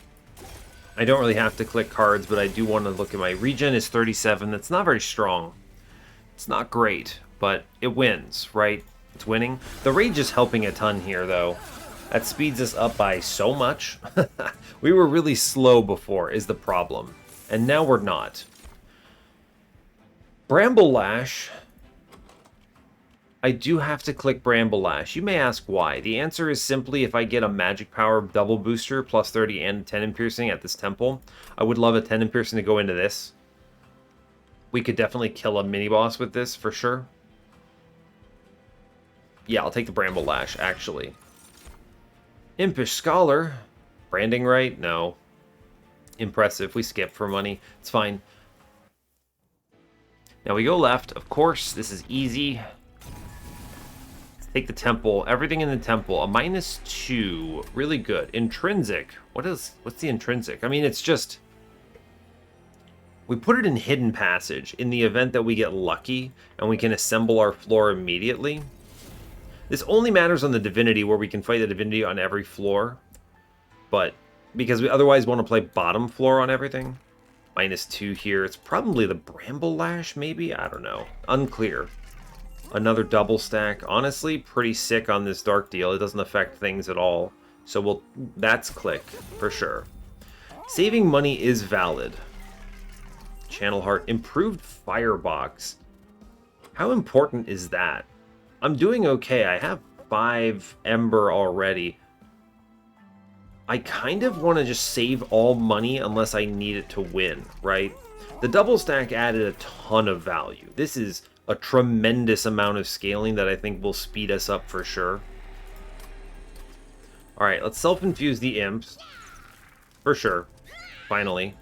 I don't really have to click cards, but I do want to look at my regen is 37. That's not very strong. It's not great, but it wins, right? It's winning. The rage is helping a ton here, though. That speeds us up by so much. We were really slow before, is the problem. And now we're not. Bramble Lash. I do have to click Bramble Lash. You may ask why. The answer is simply if I get a magic power double booster, plus 30 and 10 in piercing at this temple. I would love a 10 in piercing to go into this. We could definitely kill a mini-boss with this, for sure. Yeah, I'll take the Bramble Lash, actually. Impish Scholar. Branding right? No. Impressive. We skip for money. It's fine. Now we go left. Of course, this is easy. Take the temple. Everything in the temple. A -2. Really good. Intrinsic. What's the intrinsic? I mean, it's just... We put it in Hidden Passage in the event that we get lucky and we can assemble our floor immediately. This only matters on the Divinity where we can fight the Divinity on every floor. But because we otherwise want to play bottom floor on everything. -2 here. It's probably the Bramble Lash, maybe? I don't know. Unclear. Another double stack. Honestly, pretty sick on this Dark Deal. It doesn't affect things at all. So that's click, for sure. Saving money is valid. Channel Heart. Improved Firebox. How important is that? I'm doing okay. I have 5 Ember already. I kind of want to just save all money unless I need it to win, right? The double stack added a ton of value. This is a tremendous amount of scaling that I think will speed us up for sure. Alright, let's self-infuse the imps. For sure. Finally.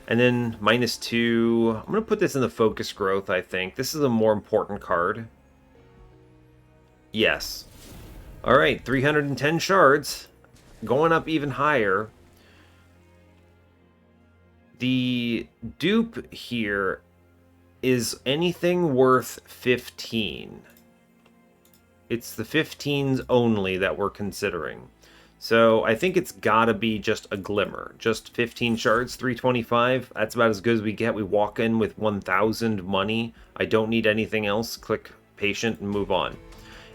And then -2. I'm going to put this in the focus growth, I think. This is a more important card. Yes. Alright, 310 shards. Going up even higher. The dupe here is anything worth 15. It's the 15s only that we're considering. So I think it's gotta be just a Glimmer. Just 15 shards, 325. That's about as good as we get. We walk in with 1,000 money. I don't need anything else. Click Patient and move on.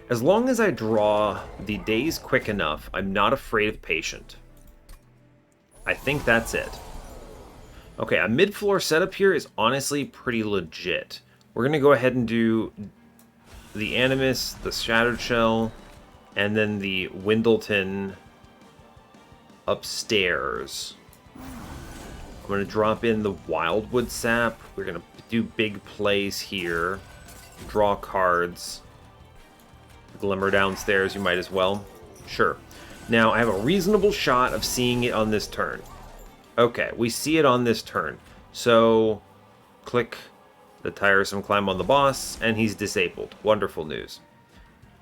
As long as I draw the days quick enough, I'm not afraid of Patient. I think that's it. Okay, a mid-floor setup here is honestly pretty legit. We're going to go ahead and do the Animus, the Shattered Shell, and then the Windleton upstairs. I'm going to drop in the Wildwood Sap. We're going to do big plays here. Draw cards. Glimmer downstairs, you might as well. Sure. Now, I have a reasonable shot of seeing it on this turn. Okay, we see it on this turn. So, click the tiresome climb on the boss, and he's disabled. Wonderful news.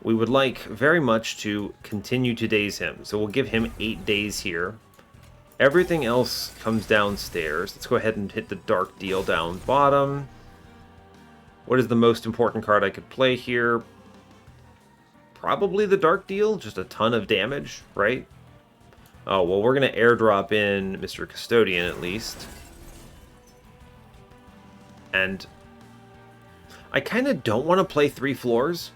We would like very much to continue to daze him. So we'll give him 8 days here. Everything else comes downstairs. Let's go ahead and hit the Dark Deal down bottom. What is the most important card I could play here? probably the Dark Deal, just a ton of damage, right? Oh, well, we're going to airdrop in Mr. Custodian at least. And I kind of don't want to play 3 floors,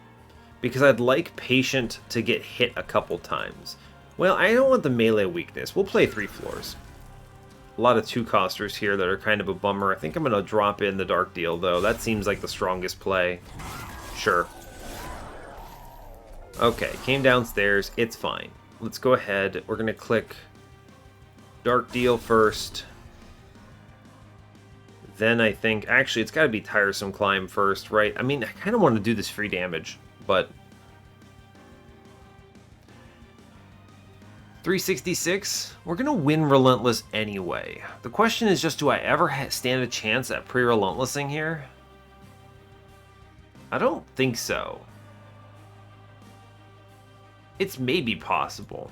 because I'd like Patient to get hit a couple times. Well, I don't want the melee weakness. We'll play 3 floors. A lot of 2-costers here that are kind of a bummer. I think I'm going to drop in the Dark Deal, though. That seems like the strongest play. Sure. Okay, came downstairs. It's fine. Let's go ahead. We're going to click Dark Deal first. Then I think... Actually, it's got to be Tiresome Climb first, right? I mean, I kind of want to do this free damage, but... 366, we're going to win Relentless anyway. The question is just, do I ever stand a chance at pre-relentlessing here? I don't think so. It's maybe possible.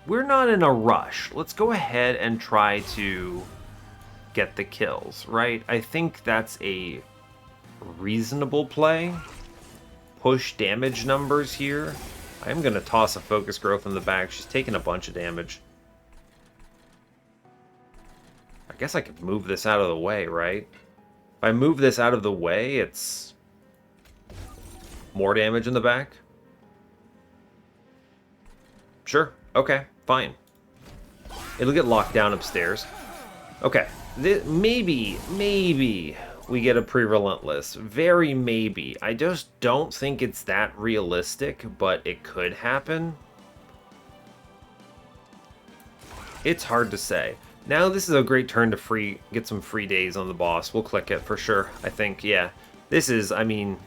We're not in a rush. Let's go ahead and try to get the kills, right? I think that's a reasonable play. Push damage numbers here. I'm going to toss a Focus Growth in the back. She's taking a bunch of damage. I guess I could move this out of the way, right? If I move this out of the way, it's more damage in the back. Sure. Okay. Fine. It'll get locked down upstairs. Okay. Maybe we get a pre-relentless. Very maybe. I just don't think it's that realistic, but it could happen. It's hard to say. Now this is a great turn to get some free days on the boss. We'll click it for sure, I think. Yeah. This is, I mean,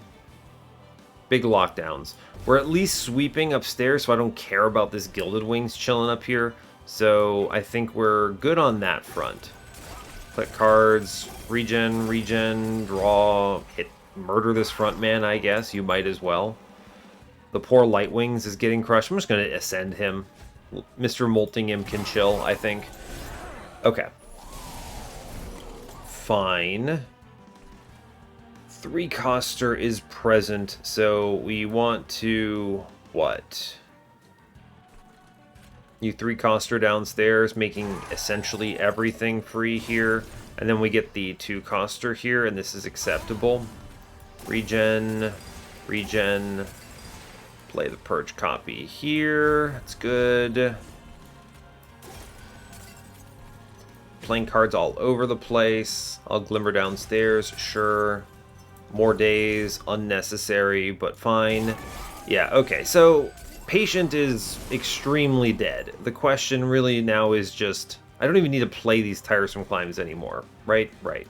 big lockdowns. We're at least sweeping upstairs, so I don't care about this Gilded Wings chilling up here. So I think we're good on that front. Click cards, regen, draw, hit, murder this front man, I guess. You might as well. The poor Light Wings is getting crushed. I'm just going to ascend him. Mr. Moltingham can chill, I think. Okay. Fine. 3-coster is present, so we want to... what? You 3-coster downstairs, making essentially everything free here. And then we get the 2-coster here, and this is acceptable. Regen. Play the Purge copy here. That's good. Playing cards all over the place. I'll Glimmer downstairs, sure. More days, unnecessary, but fine. Yeah, okay, so... Patient is extremely dead. The question really now is just... I don't even need to play these Tiresome Climbs anymore. Right? Right.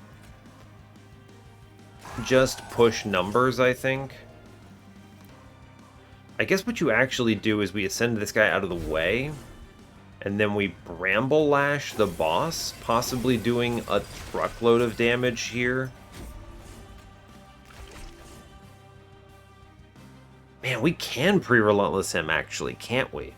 Just push numbers, I think. I guess what you actually do is we ascend this guy out of the way. And then we Bramble Lash the boss, possibly doing a truckload of damage here. Man, we can pre-relentless him, actually, can't we?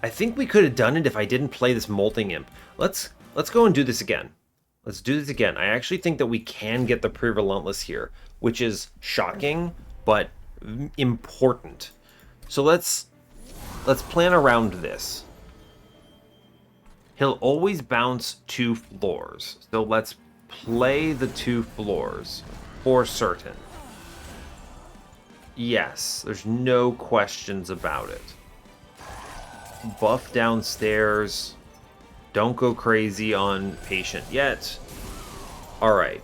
I think we could have done it if I didn't play this Molting Imp. Let's go and do this again. Let's do this again. I actually think that we can get the pre-relentless here, which is shocking, but important. So let's plan around this. He'll always bounce 2 floors. So let's play the 2 floors. For certain. Yes, there's no questions about it. Buff downstairs. Don't go crazy on Patient yet. Alright.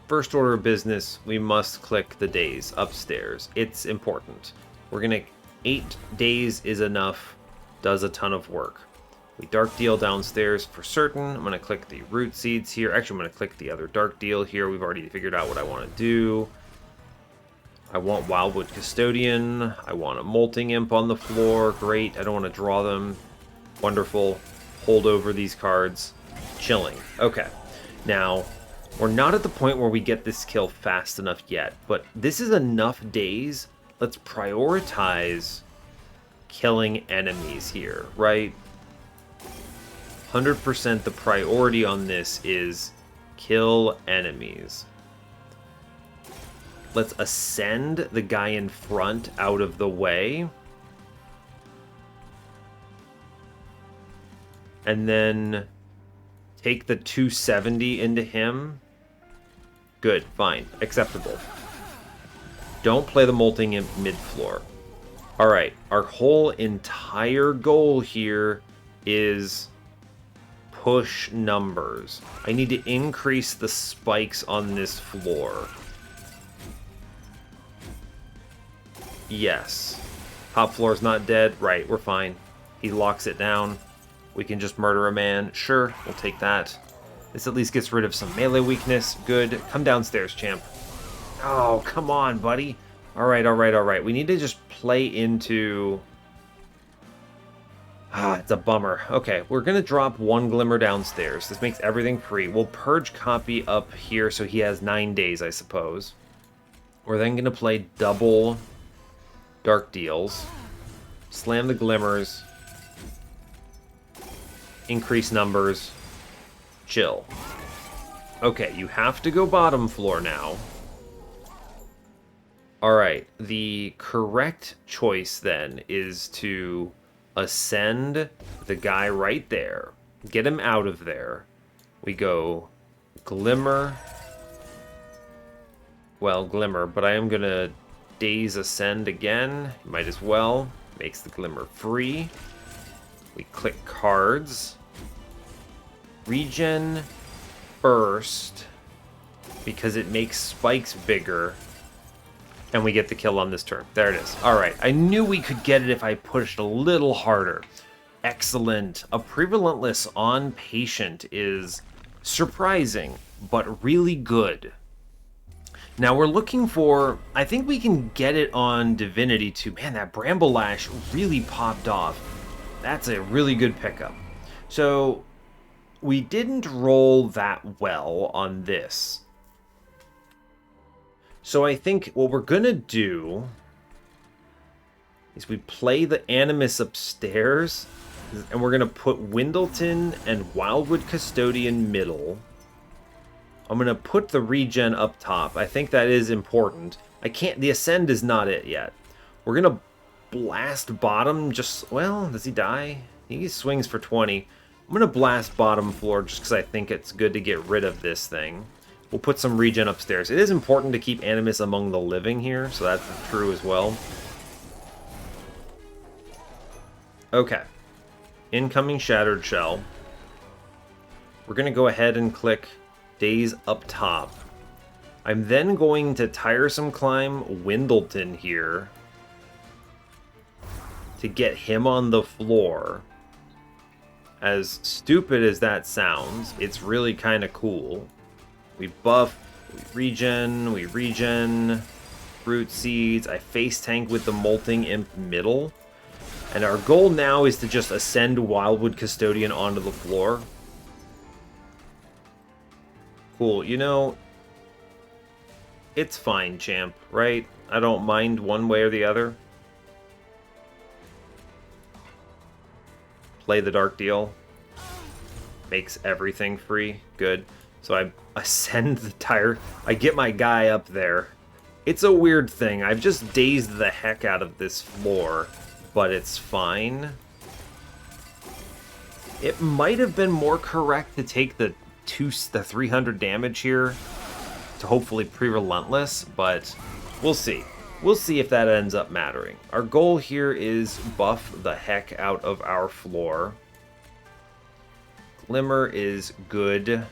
First order of business, we must click the days upstairs. It's important. We're gonna... 8 days is enough. Does a ton of work. We Dark Deal downstairs for certain. I'm going to click the Root Seeds here. Actually, I'm going to click the other Dark Deal here. We've already figured out what I want to do. I want Wildwood Custodian. I want a Molting Imp on the floor. Great. I don't want to draw them. Wonderful. Hold over these cards. Chilling. Okay. Now, we're not at the point where we get this kill fast enough yet, but this is enough days. Let's prioritize killing enemies here, right? 100% the priority on this is Kill enemies. Let's ascend the guy in front out of the way. And then take the 270 into him. Good, fine, acceptable. Don't play the Molting Imp mid-floor. Alright, our whole entire goal here is push numbers. I need to increase the spikes on this floor. Yes. Top floor's not dead. Right, we're fine. He locks it down. We can just murder a man. Sure, we'll take that. This at least gets rid of some melee weakness. Good. Come downstairs, champ. Oh, come on, buddy. Alright, alright, alright. We need to just play into... it's a bummer. Okay, we're going to drop one Glimmer downstairs. This makes everything free. We'll purge copy up here so he has 9 days, I suppose. We're then going to play double Dark Deals. Slam the Glimmers. Increase numbers. Chill. Okay, you have to go bottom floor now. Alright, the correct choice then is to ascend the guy right there. Get him out of there. We go Glimmer. Well, Glimmer, but I am going to Daze Ascend again. Might as well. Makes the Glimmer free. We click cards. Regen Burst, because it makes spikes bigger. And we get the kill on this turn. There it is. Alright, I knew we could get it if I pushed a little harder. Excellent. A Pre-Relentless on Patient is surprising, but really good. Now we're looking for... I think we can get it on Divinity too. Man, that Bramble Lash really popped off. That's a really good pickup. So, we didn't roll that well on this. So I think what we're going to do is we play the Animus upstairs, and we're going to put Windleton and Wildwood Custodian middle. I'm going to put the regen up top. I think that is important. The Ascend is not it yet. We're going to blast bottom just... Well, does he die? He swings for 20. I'm going to blast bottom floor just because I think it's good to get rid of this thing. We'll put some regen upstairs. It is important to keep Animus among the living here, so that's true as well. Okay. Incoming Shattered Shell. We're going to go ahead and click Daze up top. I'm then going to Tiresome Climb Windleton here to get him on the floor. As stupid as that sounds, it's really kind of cool. We buff, we regen, Root Seeds. I face tank with the Molting Imp middle. And our goal now is to just ascend Wildwood Custodian onto the floor. Cool, you know, it's fine, champ, right? I don't mind one way or the other. Play the Dark Deal. Makes everything free. Good. So I ascend the tire. I get my guy up there. It's a weird thing. I've just dazed the heck out of this floor, but it's fine. It might have been more correct to take the 300 damage here to hopefully Pre-Relentless, but we'll see. We'll see if that ends up mattering. Our goal here is buff the heck out of our floor. Glimmer is good.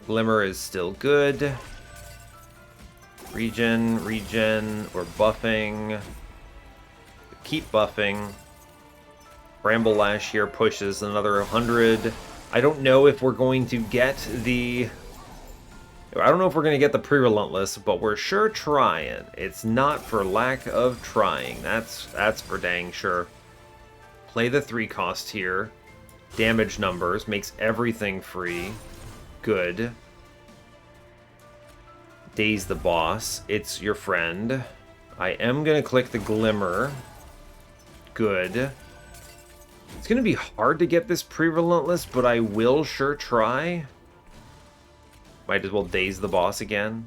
Glimmer is still good. Regen, we're buffing. Keep buffing. Bramble Lash here pushes another 100. I don't know if we're going to get the... I don't know if we're going to get the Pre-Relentless, but we're sure trying. It's not for lack of trying. That's for dang sure. Play the 3 cost here. Damage numbers. Makes everything free. Good. Daze the boss. It's your friend. I am going to click the Glimmer. Good. It's going to be hard to get this pre-relentless, but I will sure try. Might as well daze the boss again.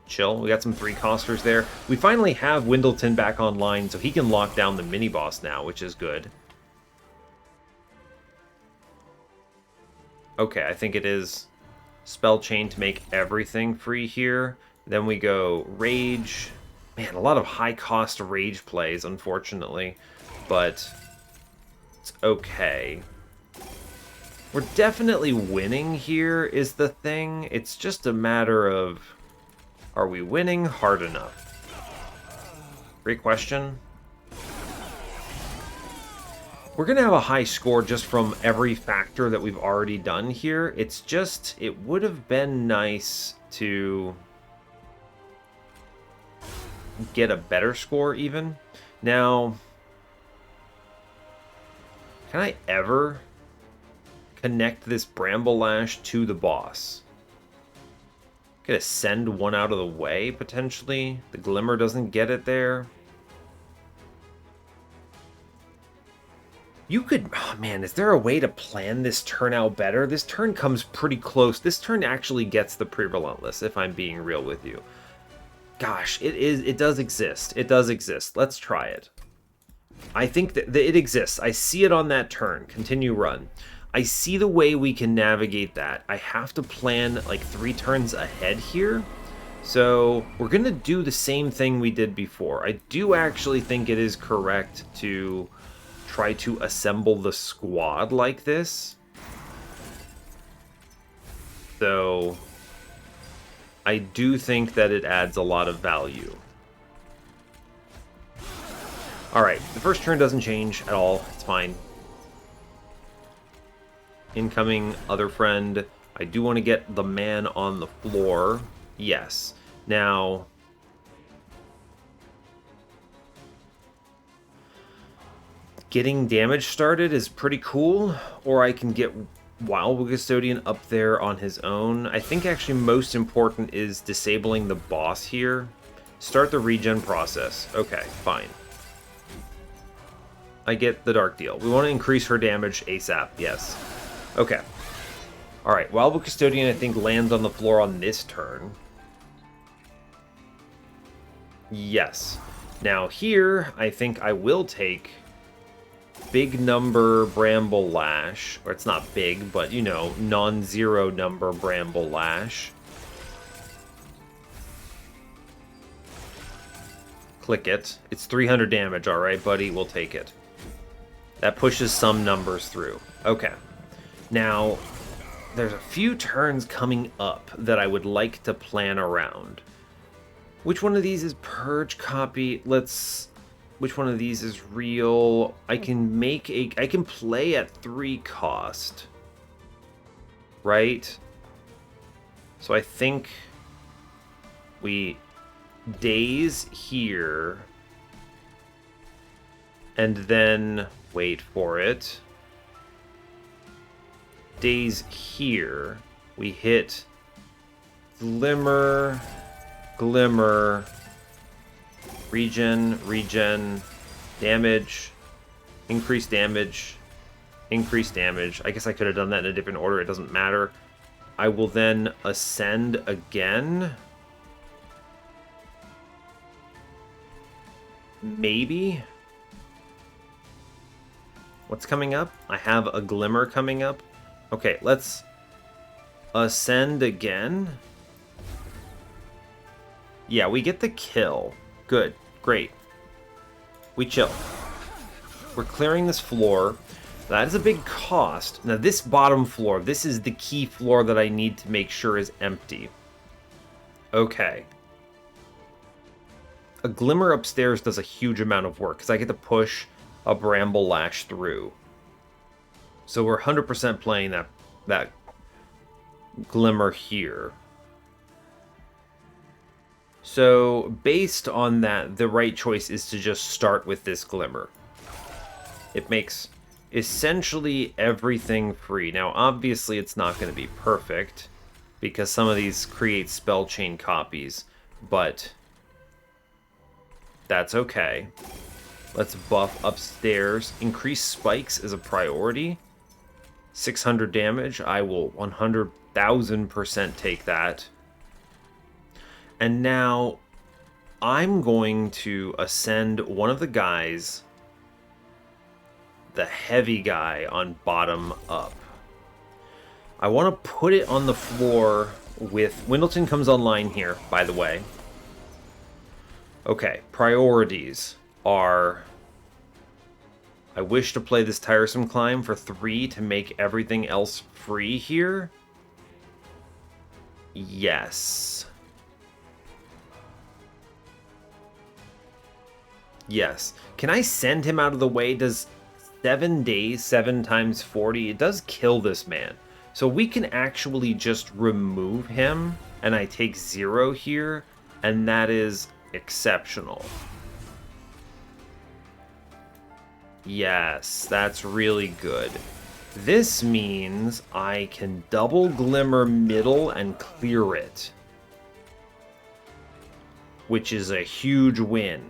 Chill. We got some 3-costers there. We finally have Windleton back online, so he can lock down the mini-boss now, which is good. Okay, I think it is Spell Chain to make everything free here. Then we go Rage. Man, a lot of high-cost Rage plays, unfortunately. But it's okay. We're definitely winning here, is the thing. It's just a matter of, are we winning hard enough? Great question. We're going to have a high score just from every factor that we've already done here. It's just, it would have been nice to get a better score even. Now, can I ever connect this Bramble Lash to the boss? Gonna send one out of the way, potentially. The Glimmer doesn't get it there. You could... Oh, man, is there a way to plan this turn out better? This turn comes pretty close. This turn actually gets the pre-relentless, if I'm being real with you. Gosh, it does exist. It does exist. Let's try it. I think that it exists. I see it on that turn. Continue run. I see the way we can navigate that. I have to plan like 3 turns ahead here. So we're going to do the same thing we did before. I do actually think it is correct to try to assemble the squad like this. So I do think that it adds a lot of value. Alright, the first turn doesn't change at all. It's fine. Incoming other friend. I do want to get the man on the floor. Yes. Now, getting damage started is pretty cool, or I can get Wild Custodian up there on his own. I think actually most important is disabling the boss here. Start the regen process. Okay, fine. I get the Dark Deal. We want to increase her damage ASAP, yes. Okay. Alright, Wild Custodian I think lands on the floor on this turn. Yes. Now here, I think I will take big number Bramble Lash. Or it's not big, but you know, non-zero number Bramble Lash. Click it. It's 300 damage, alright buddy, we'll take it. That pushes some numbers through. Okay. Now, there's a few turns coming up that I would like to plan around. Which one of these is Purge Copy? Which one of these is real? I can play at 3 cost. Right? So I think we daze here. And then, wait for it. Daze here. We hit Glimmer, Glimmer, regen, damage, increase damage, increase damage. I guess I could have done that in a different order. It doesn't matter. I will then ascend again. Maybe. What's coming up? I have a Glimmer coming up. Okay, let's ascend again. Yeah, we get the kill. Good. Great. We chill. We're clearing this floor. That is a big cost. Now, this bottom floor, this is the key floor that I need to make sure is empty. Okay. A Glimmer upstairs does a huge amount of work, because I get to push a Bramble Lash through. So we're 100% playing that Glimmer here. So based on that, the right choice is to just start with this Glimmer. It makes essentially everything free. Now obviously it's not going to be perfect, because some of these create spell chain copies, but that's okay. Let's buff upstairs. Increase spikes is a priority. 600 damage. I will 100,000% take that. And now I'm going to ascend one of the guys, the heavy guy, on bottom up. I want to put it on the floor with... Windleton comes online here, by the way. Okay, priorities are... I wish to play this tiresome climb for 3 to make everything else free here. Yes. Yes. Can I send him out of the way? Does 7 days, 7 times 40, it does kill this man. So we can actually just remove him, and I take 0 here, and that is exceptional. Yes, that's really good. This means I can double glimmer middle and clear it, which is a huge win.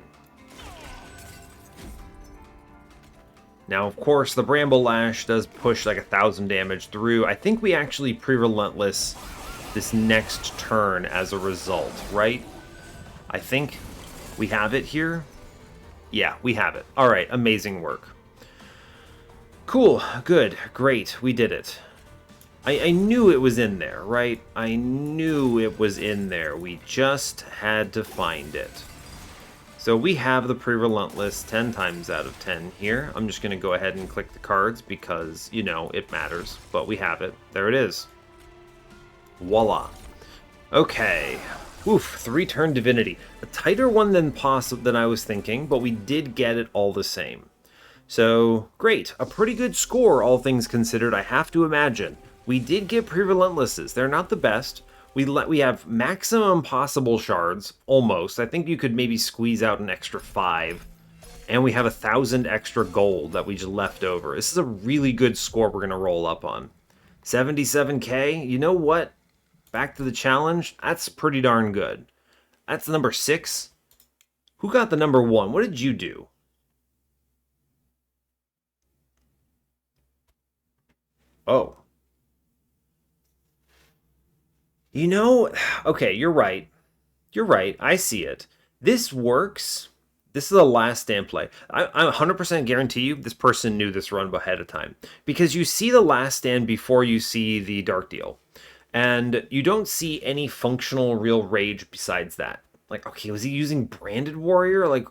Now, of course, the Bramble Lash does push like 1,000 damage through. I think we actually pre-relentless this next turn as a result, right? I think we have it here. Yeah, we have it. All right, amazing work. Cool, good, great, we did it. I knew it was in there, right? I knew it was in there. We just had to find it. So we have the pre-relentless 10 times out of 10 here. I'm just going to go ahead and click the cards because, you know, it matters. But we have it. There it is. Voila. Okay. Oof, 3-turn Divinity. A tighter one than I was thinking, but we did get it all the same. So, great. A pretty good score, all things considered, I have to imagine. We did get pre-relentlesses. They're not the best. We have maximum possible shards, almost. I think you could maybe squeeze out an extra 5. And we have 1,000 extra gold that we just left over. This is a really good score we're going to roll up on. 77k, you know what? Back to the challenge, that's pretty darn good. That's number 6. Who got the number 1? What did you do? Oh. You know, okay, you're right. You're right. I see it. This works. This is a last stand play. I 100% guarantee you this person knew this run ahead of time. Because you see the last stand before you see the dark deal. And you don't see any functional real rage besides that. Like, okay, was he using Branded Warrior? Like,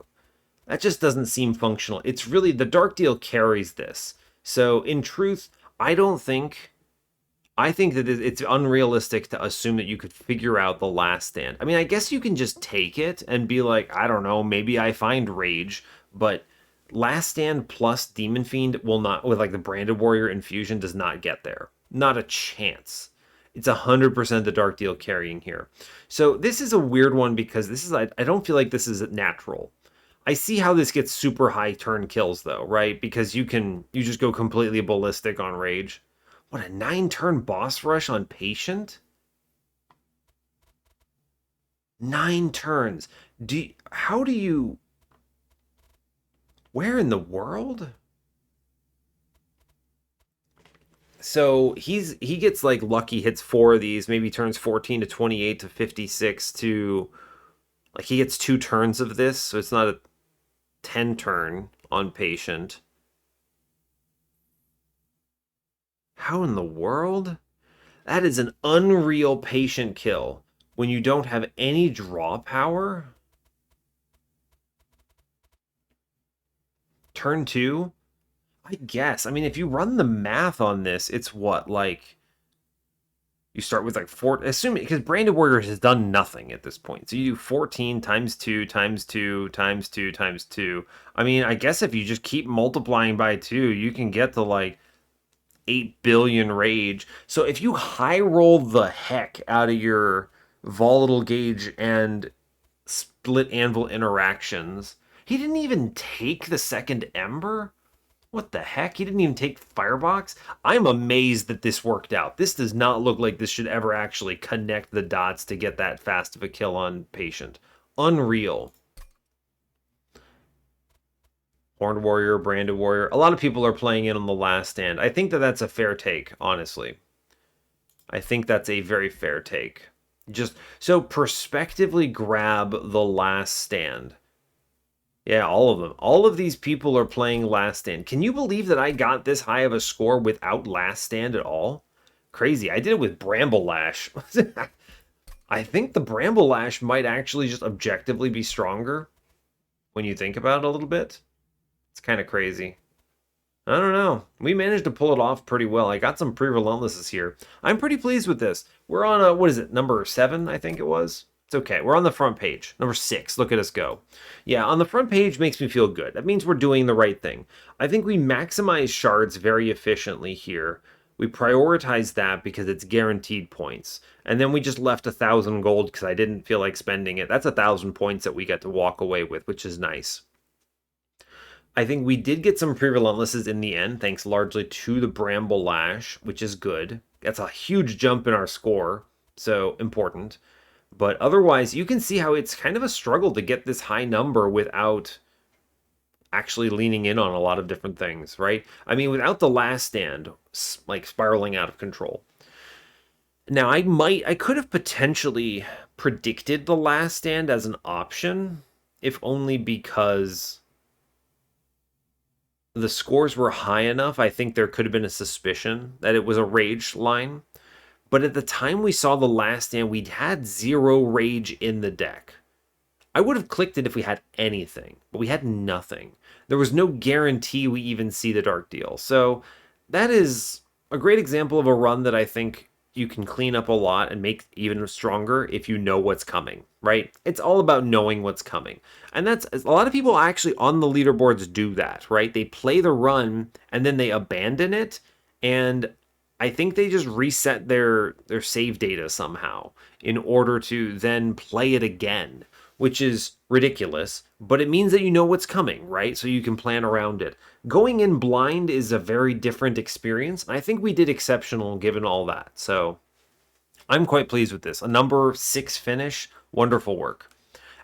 that just doesn't seem functional. It's really, the dark deal carries this. So, in truth, I think that it's unrealistic to assume that you could figure out the last stand. I mean, I guess you can just take it and be like, I don't know, maybe I find rage, but last stand plus Demon Fiend will not, with like the Branded Warrior infusion, does not get there. Not a chance. It's 100% the dark deal carrying here. So this is a weird one because this is, I don't feel like this is natural. I see how this gets super high turn kills though, right? Because you just go completely ballistic on rage. What, a 9-turn boss rush on Patient? 9 turns. How do you... Where in the world? So he gets like lucky, hits 4 of these, maybe turns 14 to 28 to 56 to... Like he gets 2 turns of this, so it's not a 10 turn on Patient. How in the world? That is an unreal Patient kill when you don't have any draw power. Turn 2? I guess. I mean, if you run the math on this, it's what, like... You start with like 4... Assuming, because Branded Warrior has done nothing at this point. So you do 14 times 2 times 2 times 2 times 2. I mean, I guess if you just keep multiplying by 2, you can get to like 8 billion rage. So if you high roll the heck out of your volatile gauge and split anvil interactions, he didn't even take the second ember? What the heck? He didn't even take firebox? I'm amazed that this worked out. This does not look like this should ever actually connect the dots to get that fast of a kill on Patient. Unreal. Horned Warrior, Branded Warrior. A lot of people are playing in on the last stand. I think that that's a fair take, honestly. I think that's a very fair take. Just so prospectively grab the last stand. Yeah, all of them. All of these people are playing last stand. Can you believe that I got this high of a score without last stand at all? Crazy. I did it with Bramble Lash. I think the Bramble Lash might actually just objectively be stronger when you think about it a little bit. It's kind of crazy. I don't know. We managed to pull it off pretty well. I got some pre-relentlesses here. I'm pretty pleased with this. We're on a, what is it, number 7, I think it was? It's okay. We're on the front page. Number 6. Look at us go. Yeah, on the front page makes me feel good. That means we're doing the right thing. I think we maximize shards very efficiently here. We prioritize that because it's guaranteed points. And then we just left 1,000 gold because I didn't feel like spending it. That's 1,000 points that we get to walk away with, which is nice. I think we did get some pre-relentlesses in the end, thanks largely to the Bramble Lash, which is good. That's a huge jump in our score, so important. But otherwise, you can see how it's kind of a struggle to get this high number without actually leaning in on a lot of different things, right? I mean, without the last stand, like spiraling out of control. Now, I could have potentially predicted the last stand as an option, if only because the scores were high enough. I think there could have been a suspicion that it was a rage line. But at the time we saw the last stand, we had 0 rage in the deck. I would have clicked it if we had anything, but we had nothing. There was no guarantee we even see the Dark Deal. So that is a great example of a run that I think you can clean up a lot and make even stronger if you know what's coming, right? It's all about knowing what's coming. And that's a lot of people actually on the leaderboards do that, right? They play the run and then they abandon it, and I think they just reset their save data somehow in order to then play it again, which is ridiculous, but it means that you know what's coming, right? So you can plan around it. Going in blind is a very different experience, and I think we did exceptional given all that. So I'm quite pleased with this. A number 6 finish, wonderful work.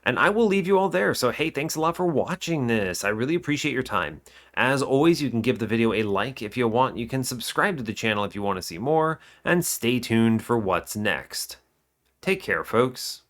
And I will leave you all there. So hey, thanks a lot for watching this. I really appreciate your time. As always, you can give the video a like if you want. You can subscribe to the channel if you want to see more, and stay tuned for what's next. Take care, folks.